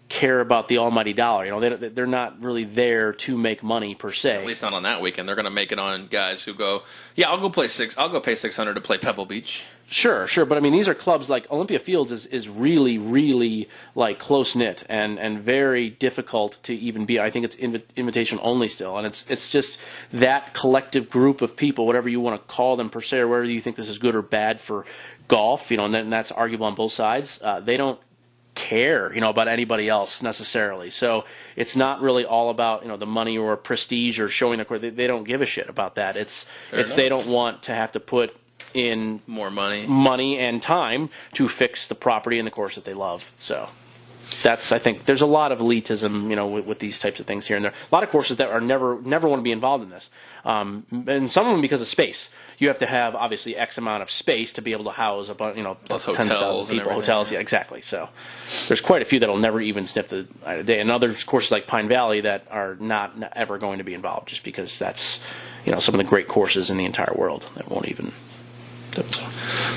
care about the almighty dollar. They're not really there to make money per se. At least not on that weekend. They're going to make it on guys who go, yeah, I'll go pay $600 to play Pebble Beach. Sure. But I mean, these are clubs like Olympia Fields is really, really like close knit and very difficult to even be. I think it's invitation only still, and it's just that collective group of people, whatever you want to call them per se, or whether you think this is good or bad for golf, and that's arguable on both sides. They don't care, about anybody else necessarily. So it's not really all about, the money or prestige or showing the course. They don't give a shit about that. It's they don't want to have to put in more money and time to fix the property and the course that they love. So I think there's a lot of elitism, with these types of things here and there. A lot of courses that are never want to be involved in this. And some of them because of space. You have to have, obviously, X amount of space to be able to house about, plus tens of thousands of people. Hotels, yeah. Yeah, exactly. So there's quite a few that will never even sniff the light of day. And other courses like Pine Valley that are not ever going to be involved just because that's, some of the great courses in the entire world that won't even.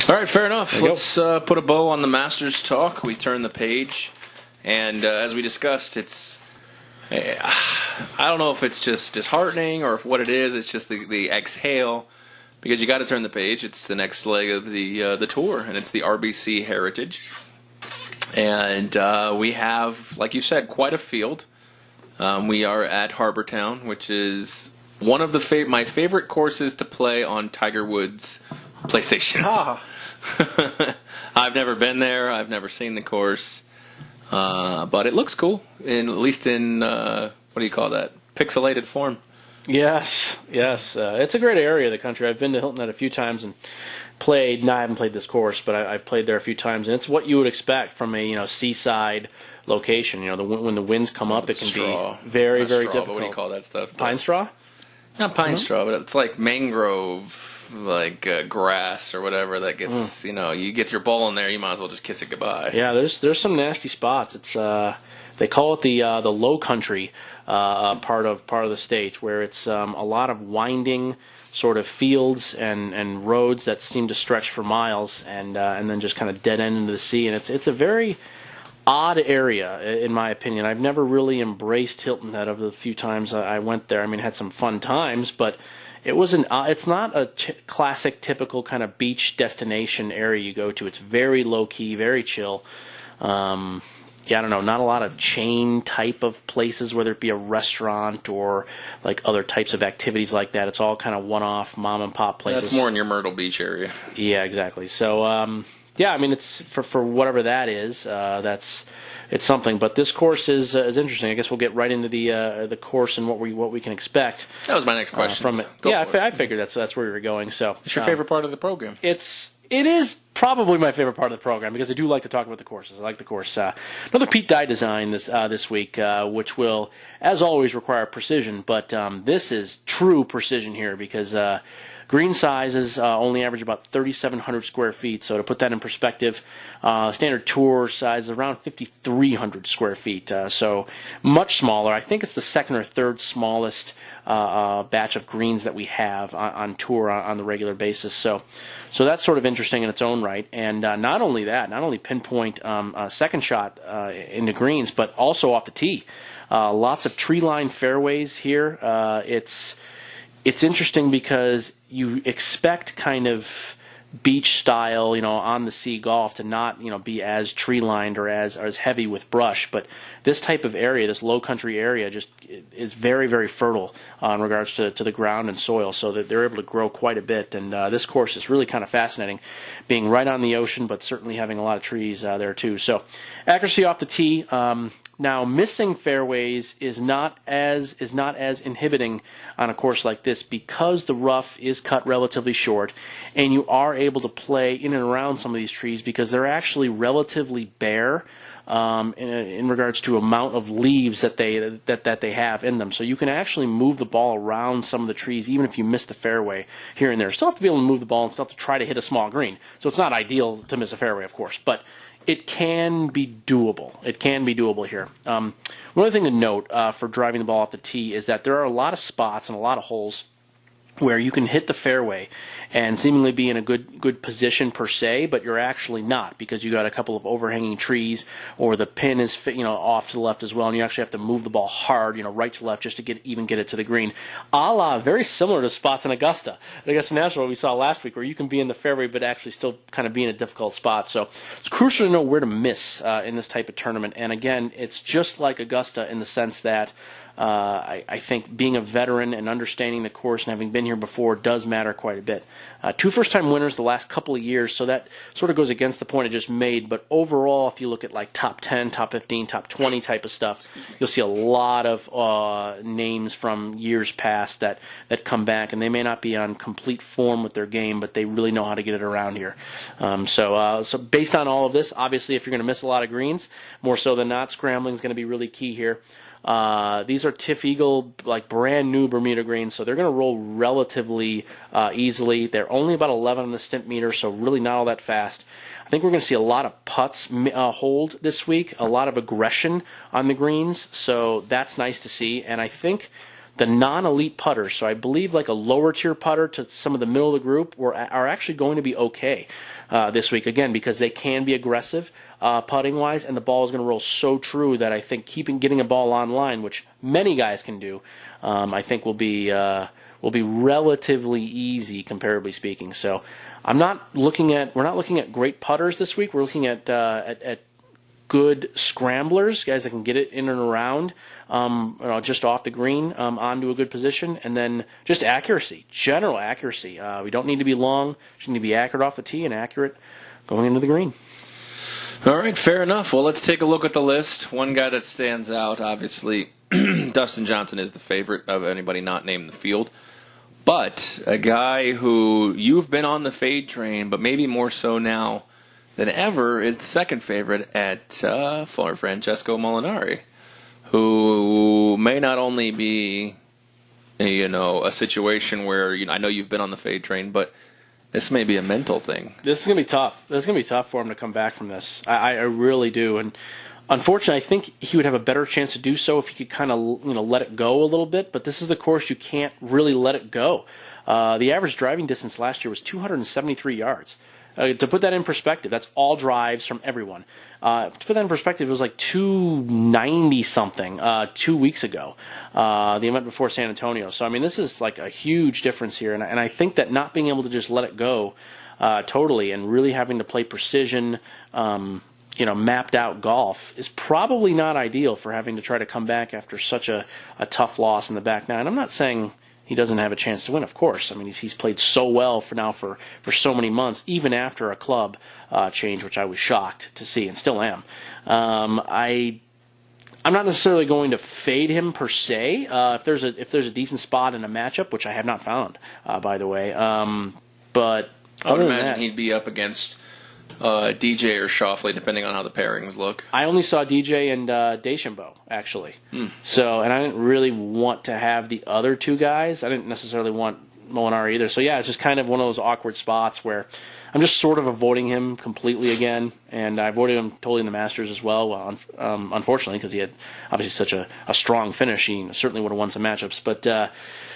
All right, fair enough. Let's put a bow on the Masters talk. We turn the page. And as we discussed, I don't know if it's just disheartening or what it is. It's just the exhale because you got to turn the page. It's the next leg of the tour, and it's the RBC Heritage. And we have, like you said, quite a field. We are at Harbor Town, which is one of my favorite courses to play on Tiger Woods' PlayStation. I've never been there. I've never seen the course. But it looks cool, at least in, what do you call that, pixelated form. Yes. It's a great area of the country. I've been to Hilton Head a few times and played. No, I haven't played this course, but I've played there a few times, and it's what you would expect from a seaside location. When the winds come up, it can be very, very difficult. But what do you call that stuff? Pine straw? Not pine straw, but it's like mangrove, grass or whatever that gets, you get your ball in there, you might as well just kiss it goodbye. Yeah, there's some nasty spots. It's they call it the low country part of the state, where it's a lot of winding sort of fields and roads that seem to stretch for miles and then just kind of dead end into the sea. And it's a very odd area, in my opinion. I've never really embraced Hilton Head of the few times I went there. I mean, had some fun times, but it's not a classic, typical kind of beach destination area you go to. It's very low-key, very chill. I don't know, not a lot of chain type of places, whether it be a restaurant or like other types of activities like that. It's all kind of one-off mom-and-pop places. That's more in your Myrtle Beach area. Yeah, exactly. So, I mean, it's for whatever that is. It's something. But this course is interesting. I guess we'll get right into the course and what we can expect. That was my next question. From it. Yeah, I figured that's where you were going. So, what's your favorite part of the program? It is probably my favorite part of the program because I do like to talk about the courses. I like the course. Another Pete Dye design this week, which will, as always, require precision. But this is true precision here because green sizes only average about 3,700 square feet. So to put that in perspective, standard tour size is around 5,300 square feet. So much smaller. I think it's the second or third smallest batch of greens that we have on tour on the regular basis. So that's sort of interesting in its own right. And not only pinpoint second shot into greens, but also off the tee. Lots of tree-lined fairways here. It's interesting because you expect kind of beach style, on the sea golf to not, be as tree lined or as heavy with brush. But this type of area, this low country area, just is very, very fertile in regards to the ground and soil, so that they're able to grow quite a bit. And this course is really kind of fascinating, being right on the ocean, but certainly having a lot of trees there too. So accuracy off the tee. Now, missing fairways is not as inhibiting on a course like this because the rough is cut relatively short, and you are able to play in and around some of these trees because they're actually relatively bare in regards to amount of leaves that they have in them. So you can actually move the ball around some of the trees even if you miss the fairway here and there. Still have to be able to move the ball and still have to try to hit a small green. So it's not ideal to miss a fairway, of course, but it can be doable. It can be doable here. One other thing to note for driving the ball off the tee is that there are a lot of spots and a lot of holes where you can hit the fairway and seemingly be in a good position per se, but you're actually not because you got a couple of overhanging trees or the pin is off to the left as well, and you actually have to move the ball hard, right to left just to get it to the green. Very similar to spots in Augusta National we saw last week, where you can be in the fairway but actually still kind of be in a difficult spot. So it's crucial to know where to miss in this type of tournament. And again, it's just like Augusta in the sense that I think being a veteran and understanding the course and having been here before does matter quite a bit. 2 first-time winners the last couple of years, so that sort of goes against the point I just made. But overall, if you look at like top 10, top 15, top 20 type of stuff, you'll see a lot of names from years past that come back, and they may not be on complete form with their game, but they really know how to get it around here. So based on all of this, obviously, if you're going to miss a lot of greens, more so than not, scrambling is going to be really key here. These are Tiff Eagle, like brand new Bermuda greens, so they're going to roll relatively easily. They're only about 11 on the stimp meter, so really not all that fast. I think we're going to see a lot of putts hold this week, a lot of aggression on the greens, so that's nice to see. And I think the non-elite putters, so I believe like a lower tier putter to some of the middle of the group, are actually going to be okay this week, again, because they can be aggressive putting wise, and the ball is going to roll so true that I think getting a ball online, which many guys can do, I think will be relatively easy, comparably speaking. So we're not looking at great putters this week. We're looking at good scramblers, guys that can get it in and around, just off the green onto a good position, and then just accuracy, general accuracy. We don't need to be long; just need to be accurate off the tee and accurate going into the green. All right, fair enough. Well, let's take a look at the list. One guy that stands out, obviously, Dustin Johnson is the favorite of anybody not named in the field. But a guy who you've been on the fade train, but maybe more so now than ever, is the second favorite at for Francesco Molinari, who may not only be, a situation where I know you've been on the fade train, but this may be a mental thing. This is going to be tough. This is going to be tough for him to come back from this. I really do. And unfortunately, I think he would have a better chance to do so if he could kind of let it go a little bit. But this is the course you can't really let it go. The average driving distance last year was 273 yards. To put that in perspective, that's all drives from everyone. To put that in perspective, it was like 290-something 2 weeks ago, the event before San Antonio. So, I mean, this is like a huge difference here. And I think that not being able to just let it go totally and really having to play precision, mapped out golf is probably not ideal for having to try to come back after such a tough loss in the back nine. I'm not saying he doesn't have a chance to win, of course. I mean, he's played so well for so many months, even after a club change, which I was shocked to see and still am. I'm not necessarily going to fade him per se. If there's a decent spot in a matchup, which I have not found, by the way. But I would imagine he'd be up against DJ or Schauffele, depending on how the pairings look. I only saw DJ and Deschambault, actually. So, and I didn't really want to have the other two guys. I didn't necessarily want Molinari either. So, yeah, it's just kind of one of those awkward spots where I'm just sort of avoiding him completely again. And I avoided him totally in the Masters as well, unfortunately, because he had obviously such a strong finish. He certainly would have won some matchups. But the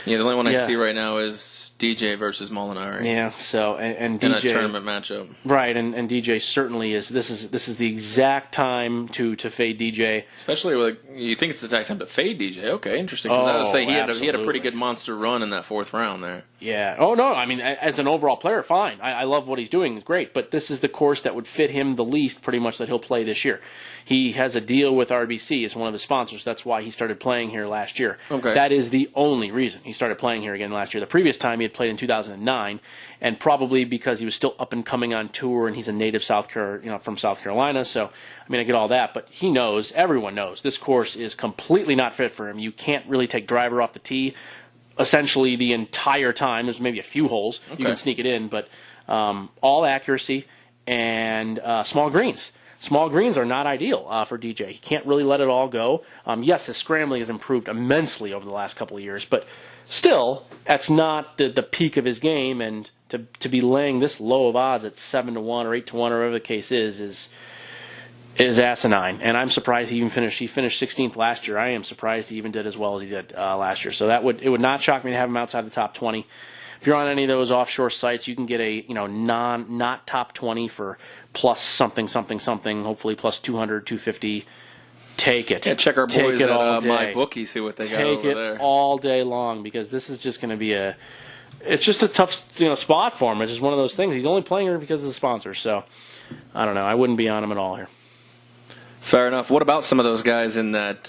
only one I see right now is DJ versus Molinari. Yeah, so and DJ in a tournament matchup. Right, and DJ certainly is. This is the exact time to fade DJ. Especially with you think it's the exact time to fade DJ. Okay, interesting. I was say he had a pretty good monster run in that fourth round there. Yeah. Oh no, I mean as an overall player, fine. I love what he's doing. It's great, but this is the course that would fit him the least, pretty much, that he'll play this year. He has a deal with RBC as one of his sponsors. That's why he started playing here last year. Okay. That is the only reason he started playing here again last year. The previous time he had played in 2009, and probably because he was still up and coming on tour, and he's a native from South Carolina. So, I mean, I get all that, but he knows, everyone knows, this course is completely not fit for him. You can't really take driver off the tee essentially the entire time. There's maybe a few holes you can sneak it in, but all accuracy and small greens. Small greens are not ideal for DJ. He can't really let it all go. Yes, his scrambling has improved immensely over the last couple of years, but still, that's not the peak of his game, and to be laying this low of odds at 7-1 or 8-1 or whatever the case is asinine. And I'm surprised he even finished. He finished 16th last year. I am surprised he even did as well as he did last year. So it would not shock me to have him outside the top 20. If you're on any of those offshore sites, you can get a not top 20 for plus something, hopefully plus 200, 250. Take it. Yeah, check our boys at MyBookie, see what they got over there. Take it all day long, because this is just going to be it's just a tough spot for him. It's just one of those things. He's only playing here because of the sponsors. So I don't know. I wouldn't be on him at all here. Fair enough. What about some of those guys in that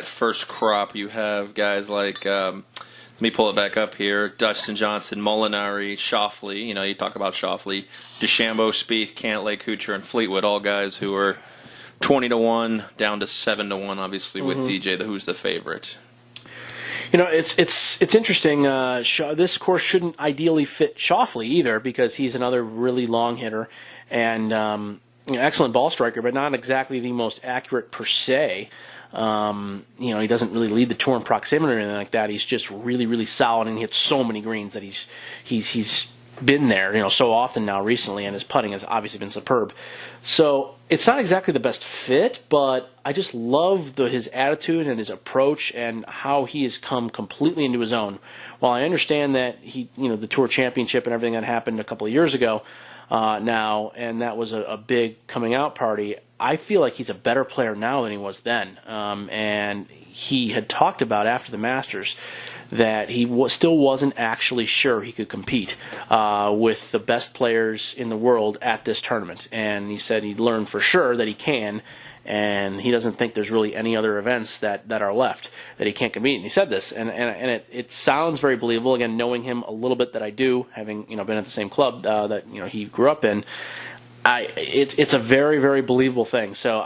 first crop? You have guys like. Let me pull it back up here. Dustin Johnson, Molinari, Schauffele. You talk about Schauffele, DeChambeau, Spieth, Cantlay, Kuchar, and Fleetwood. All guys who are 20-1 down to 7-1. Obviously, with DJ, who's the favorite. It's interesting. This course shouldn't ideally fit Schauffele either, because he's another really long hitter and excellent ball striker, but not exactly the most accurate per se. He doesn't really lead the tour in proximity or anything like that. He's just really, really solid, and he hits so many greens that he's been there, so often now recently, and his putting has obviously been superb. So it's not exactly the best fit, but I just love his attitude and his approach and how he has come completely into his own. While I understand that the Tour Championship and everything that happened a couple of years ago now, and that was a big coming out party, I feel like he's a better player now than he was then. And he had talked about after the Masters that he still wasn't actually sure he could compete with the best players in the world at this tournament. And he said he'd learned for sure that he can, and he doesn't think there's really any other events that are left that he can't compete. And he said this, and it sounds very believable. Again, knowing him a little bit that I do, having been at the same club that he grew up in, it's a very, very believable thing. So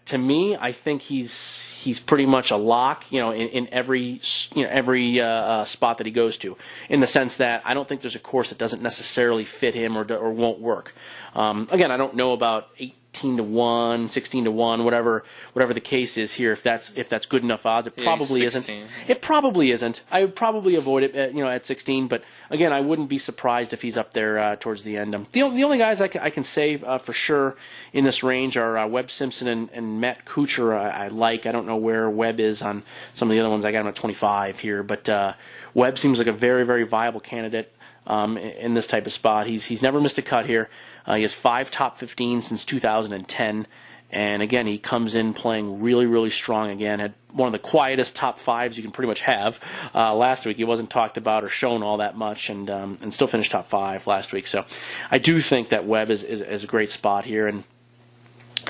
to me, I think he's pretty much a lock, in every spot that he goes to, in the sense that I don't think there's a course that doesn't necessarily fit him or won't work. Again, I don't know about 18-1, 16-1, whatever the case is here. If that's good enough odds, it probably isn't. It probably isn't. I would probably avoid it, at 16. But again, I wouldn't be surprised if he's up there towards the end. The only guys I can say for sure in this range are Webb Simpson and Matt Kuchar. I like. I don't know where Webb is on some of the other ones. I got him at 25 here, but Webb seems like a very, very viable candidate in this type of spot. He's never missed a cut here. He has 5 top 15 since 2010. And again, he comes in playing really, really strong again. Had one of the quietest top 5s you can pretty much have last week. He wasn't talked about or shown all that much, and still finished top 5 last week. So I do think that Webb is a great spot here. And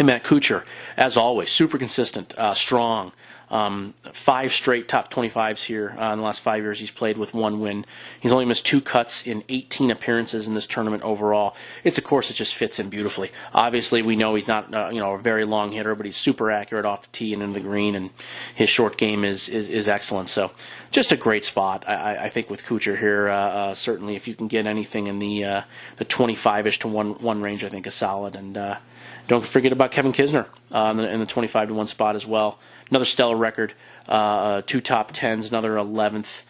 Matt Kuchar, as always, super consistent, strong. 5 straight top 25s here in the last 5 years he's played with 1 win. He's only missed 2 cuts in 18 appearances in this tournament overall. It's a course that just fits in beautifully. Obviously, we know he's not a very long hitter, but he's super accurate off the tee and into the green, and his short game is excellent. So just a great spot, I think, with Kuchar here. Certainly, if you can get anything in the 25-ish to 1 range, I think is solid. And don't forget about Kevin Kisner in the 25-1 spot as well. Another stellar record, 2 top 10s, another 11th,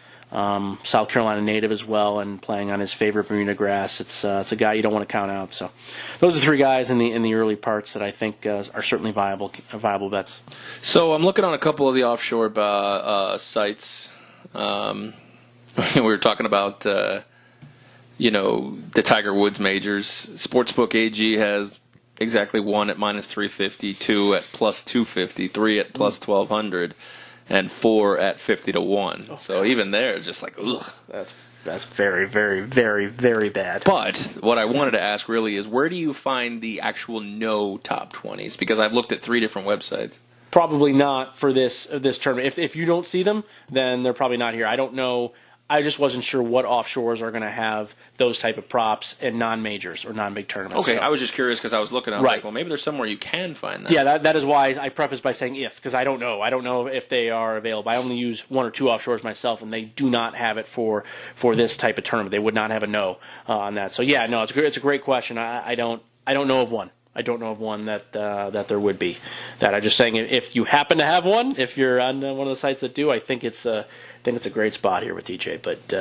South Carolina native as well, and playing on his favorite Bermuda grass. It's a guy you don't want to count out. So those are 3 guys in the early parts that I think are certainly viable bets. So I'm looking on a couple of the offshore sites. We were talking about the Tiger Woods majors. Sportsbook AG has exactly 1 at minus 350, 2 at plus 250, 3 at plus 1200, and 4 at 50-1. Oh, so even there, it's just like, ugh. That's very, very, very, very bad. But what I wanted to ask really is, where do you find the actual no top 20s? Because I've looked at 3 different websites. Probably not for this tournament. If you don't see them, then they're probably not here. I don't know. I just wasn't sure what offshores are going to have those type of props in non-majors or non-big tournaments. Okay, so. I was just curious because I was looking. I was like, well, maybe there's somewhere you can find that. Yeah, that is why I prefaced by saying if, because I don't know. I don't know if they are available. I only use 1 or 2 offshores myself, and they do not have it for this type of tournament. They would not have a no on that. So yeah, no, it's a great question. I don't know of one. I don't know of one that there would be. That I'm just saying, if you happen to have one, if you're on one of the sites that do, I think it's a great spot here with DJ. But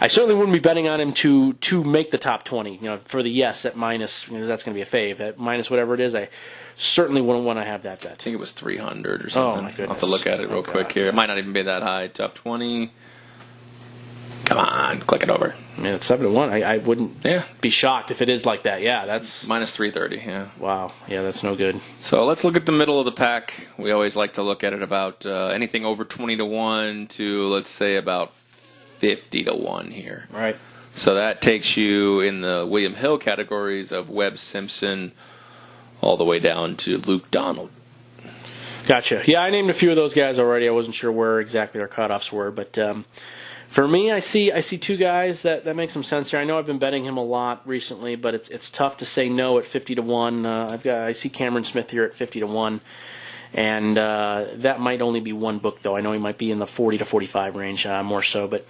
I certainly wouldn't be betting on him to make the top 20. For the yes at minus, that's going to be a fave at minus whatever it is. I certainly wouldn't want to have that bet. I think it was 300 or something. Oh my goodness! I'll have to look at it real quick here. It might not even be that high. Top 20. Come on, click it over. Yeah, it's 7-1. I wouldn't be shocked if it is like that. Yeah, that's minus 330. Yeah. Wow. Yeah, that's no good. So let's look at the middle of the pack. We always like to look at it about anything over 20-1 to, let's say, about 50-1 here. Right. So that takes you in the William Hill categories of Webb Simpson all the way down to Luke Donald. Gotcha. Yeah, I named a few of those guys already. I wasn't sure where exactly our cutoffs were, but for me, I see 2 guys that make some sense here. I know I've been betting him a lot recently, but it's tough to say no at 50-1. I see Cameron Smith here at 50-1, and that might only be one book though. I know he might be in the 40 to 45 range more so, but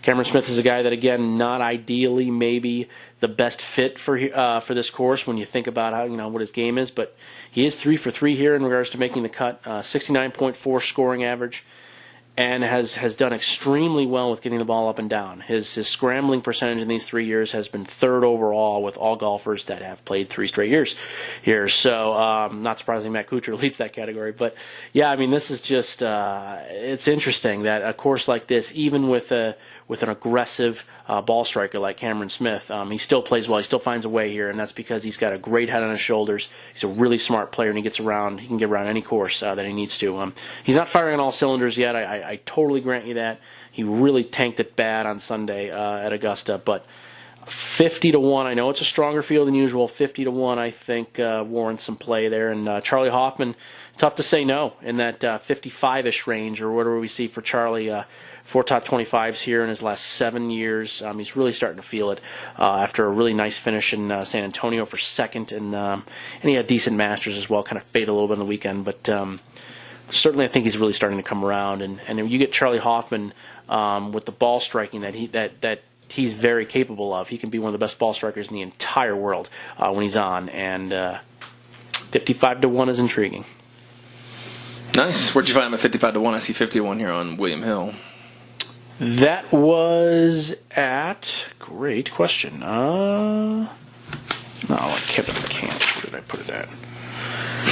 Cameron Smith is a guy that, again, not ideally maybe the best fit for this course when you think about how what his game is, but he is 3 for 3 here in regards to making the cut. 69.4 scoring average. And has done extremely well with getting the ball up and down. His scrambling percentage in these 3 years has been 3rd overall with all golfers that have played 3 straight years here. So not surprising Matt Kuchar leads that category. But yeah, I mean, this is just it's interesting that a course like this, even with an aggressive ball striker like Cameron Smith, he still plays well. He still finds a way here, and that's because he's got a great head on his shoulders. He's a really smart player, and he can get around any course that he needs to. He's not firing on all cylinders yet. I totally grant you that. He really tanked it bad on Sunday at Augusta, but 50-1, I know it's a stronger field than usual. 50-1, I think, warrants some play there. And Charlie Hoffman, tough to say no in that 55-ish range, or whatever we see for Charlie. 4 top 25s here in his last 7 years. He's really starting to feel it after a really nice finish in San Antonio for 2nd, and he had decent Masters as well, kind of fade a little bit on the weekend, but certainly I think he's really starting to come around. And you get Charlie Hoffman with the ball striking that he's very capable of. He can be one of the best ball strikers in the entire world when he's on, and 55-1 is intriguing. Nice. Where'd you find him at 55-1? I see 50-1 here on William Hill. That was at... Great question. No, I kept it. I can't. Where did I put it at?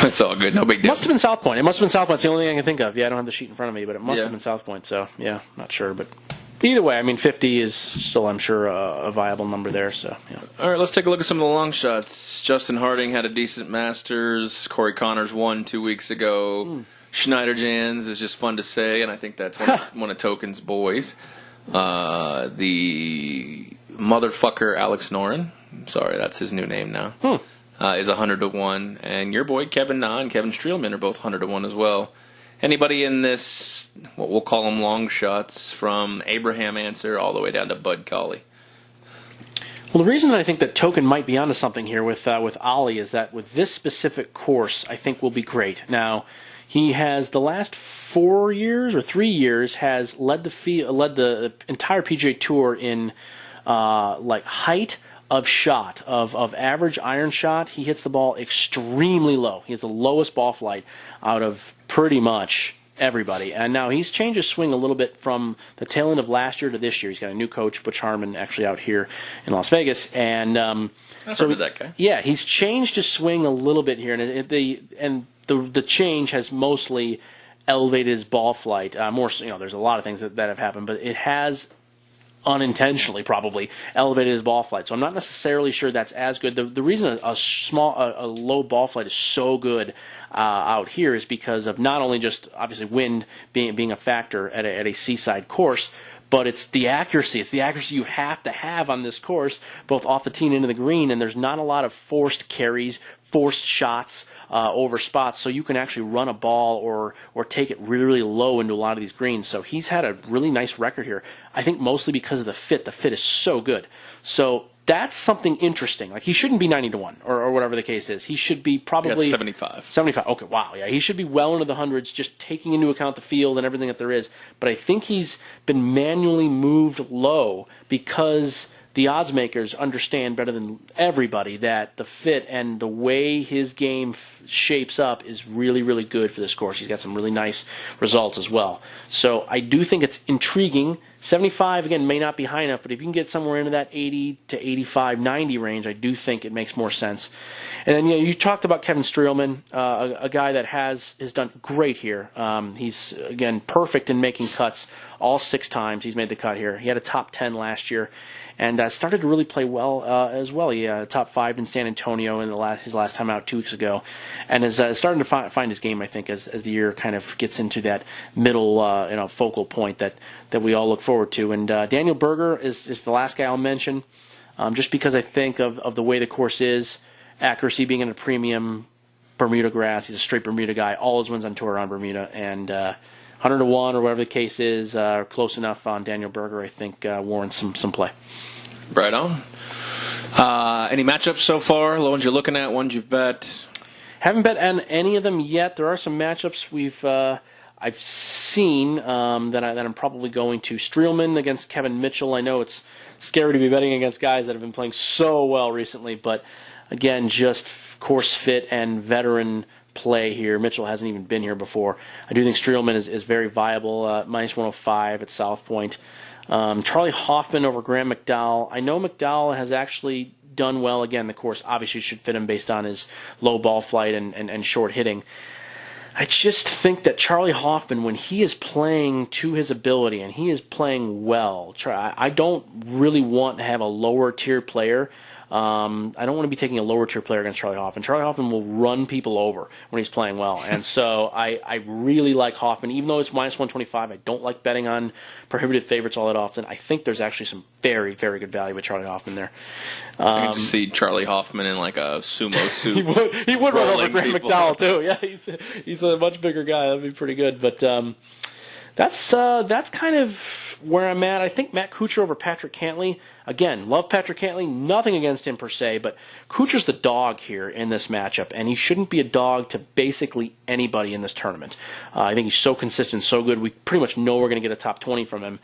It's all good. No big deal. Must have been South Point. It must have been South Point. It's the only thing I can think of. Yeah, I don't have the sheet in front of me, but it must have been South Point. So, yeah, not sure. But either way, I mean, 50 is still, I'm sure, a viable number there. So, yeah. All right, let's take a look at some of the long shots. Justin Harding had a decent Masters. Corey Connors won 2 weeks ago. Schneider Jans is just fun to say, and I think that's one of Token's boys. The motherfucker Alex Noren, sorry, that's his new name now, is 100-1. And your boy Kevin Na and Kevin Streelman are both 100-1 as well. Anybody in this, what we'll call them long shots, from Abraham Answer all the way down to Bud Colley? Well, the reason that I think that Token might be onto something here with Ollie is that with this specific course, I think will be great. Now, he has the last 4 years or 3 years has led the entire PGA Tour in height of shot of average iron shot. He hits the ball extremely low. He has the lowest ball flight out of pretty much everybody. And now he's changed his swing a little bit from the tail end of last year to this year. He's got a new coach, Butch Harmon, actually out here in Las Vegas, and I've heard of that guy. Yeah, he's changed his swing a little bit here, and the change has mostly elevated his ball flight. There's a lot of things that have happened, but it has unintentionally probably elevated his ball flight. So I'm not necessarily sure that's as good. The reason a low ball flight is so good out here is because of not only just obviously wind being a factor at a seaside course, but it's the accuracy. It's the accuracy you have to have on this course, both off the tee and into the green, and there's not a lot of forced carries, forced shots over spots, so you can actually run a ball or take it really, really low into a lot of these greens. So he's had a really nice record here, I think mostly because of the fit. The fit is so good. So that's something interesting. Like, he shouldn't be 90-1 or whatever the case is. He should be probably 75. 75. Okay, wow. Yeah, he should be well into the hundreds, just taking into account the field and everything that there is. But I think he's been manually moved low because the odds makers understand better than everybody that the fit and the way his game shapes up is really, really good for this course. He's got some really nice results as well. So I do think it's intriguing. 75, again, may not be high enough, but if you can get somewhere into that 80 to 85, 90 range, I do think it makes more sense. And then, you talked about Kevin Streelman, a guy that has done great here. He's, again, perfect in making cuts all 6 times. He's made the cut here. He had a top 10 last year and started to really play well as well. He top 5 in San Antonio in his last time out 2 weeks ago, and is starting to find his game, I think, as the year kind of gets into that middle focal point that we all look forward to. And Daniel Berger is the last guy I'll mention, just because I think of the way the course is, accuracy being in a premium, Bermuda grass. He's a straight Bermuda guy. All his wins on tour are on Bermuda, and 100-1 or whatever the case is, close enough on Daniel Berger, I think warrants some play. Right on. Any matchups so far? The ones you're looking at, ones you've bet? Haven't bet on any of them yet. There are some matchups I've seen that I'm probably going to. Streelman against Kevin Mitchell. I know it's scary to be betting against guys that have been playing so well recently, but again, just course fit and veteran play here. Mitchell hasn't even been here before. I do think Streelman is very viable, minus 105 at South Point. Charlie Hoffman over Graham McDowell. I know McDowell has actually done well. Again, the course obviously should fit him based on his low ball flight and short hitting. I just think that Charlie Hoffman, when he is playing to his ability and he is playing well, I don't really want to have a lower tier player. I don't want to be taking a lower tier player against Charlie Hoffman. Charlie Hoffman will run people over when he's playing well. And so I really like Hoffman. Even though it's minus 125, I don't like betting on prohibited favorites all that often. I think there's actually some very, very good value with Charlie Hoffman there. I can just see Charlie Hoffman in like a sumo suit. he would run over Graham McDowell too. Yeah, he's a much bigger guy. That'd be pretty good. But That's kind of where I'm at. I think Matt Kuchar over Patrick Cantlay. Again, love Patrick Cantlay. Nothing against him per se, but Kuchar's the dog here in this matchup, and he shouldn't be a dog to basically anybody in this tournament. I think he's so consistent, so good. We pretty much know we're going to get a top 20 from him.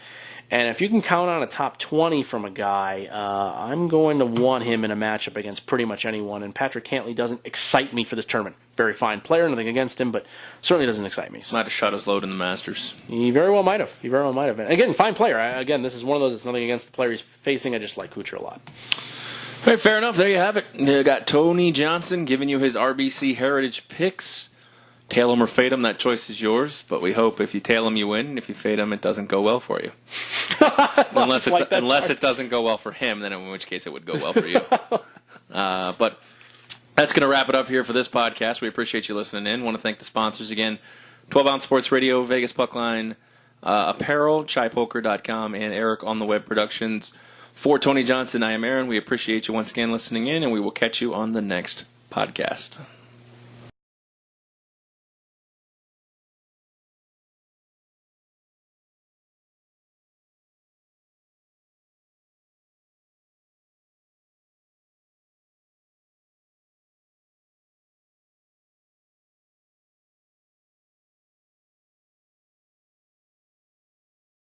And if you can count on a top 20 from a guy, I'm going to want him in a matchup against pretty much anyone. And Patrick Cantlay doesn't excite me for this tournament. Very fine player, nothing against him, but certainly doesn't excite me. So. Might have shot his load in the Masters. He very well might have. And again, fine player. Again, this is one of those that's nothing against the player he's facing. I just like Kuchar a lot. All right, fair enough. There you have it. You got Tony Johnson giving you his RBC Heritage picks. Tail him or fade him, that choice is yours. But we hope if you tail him, you win. If you fade him, it doesn't go well for you. unless it doesn't go well for him, then in which case it would go well for you. But that's going to wrap it up here for this podcast. We appreciate you listening in. Want to thank the sponsors again. 12-Ounce Sports Radio, Vegas Puckline, Apparel, ChaiPoker.com, and Eric on the Web Productions. For Tony Johnson, I am Aaron. We appreciate you once again listening in, and we will catch you on the next podcast.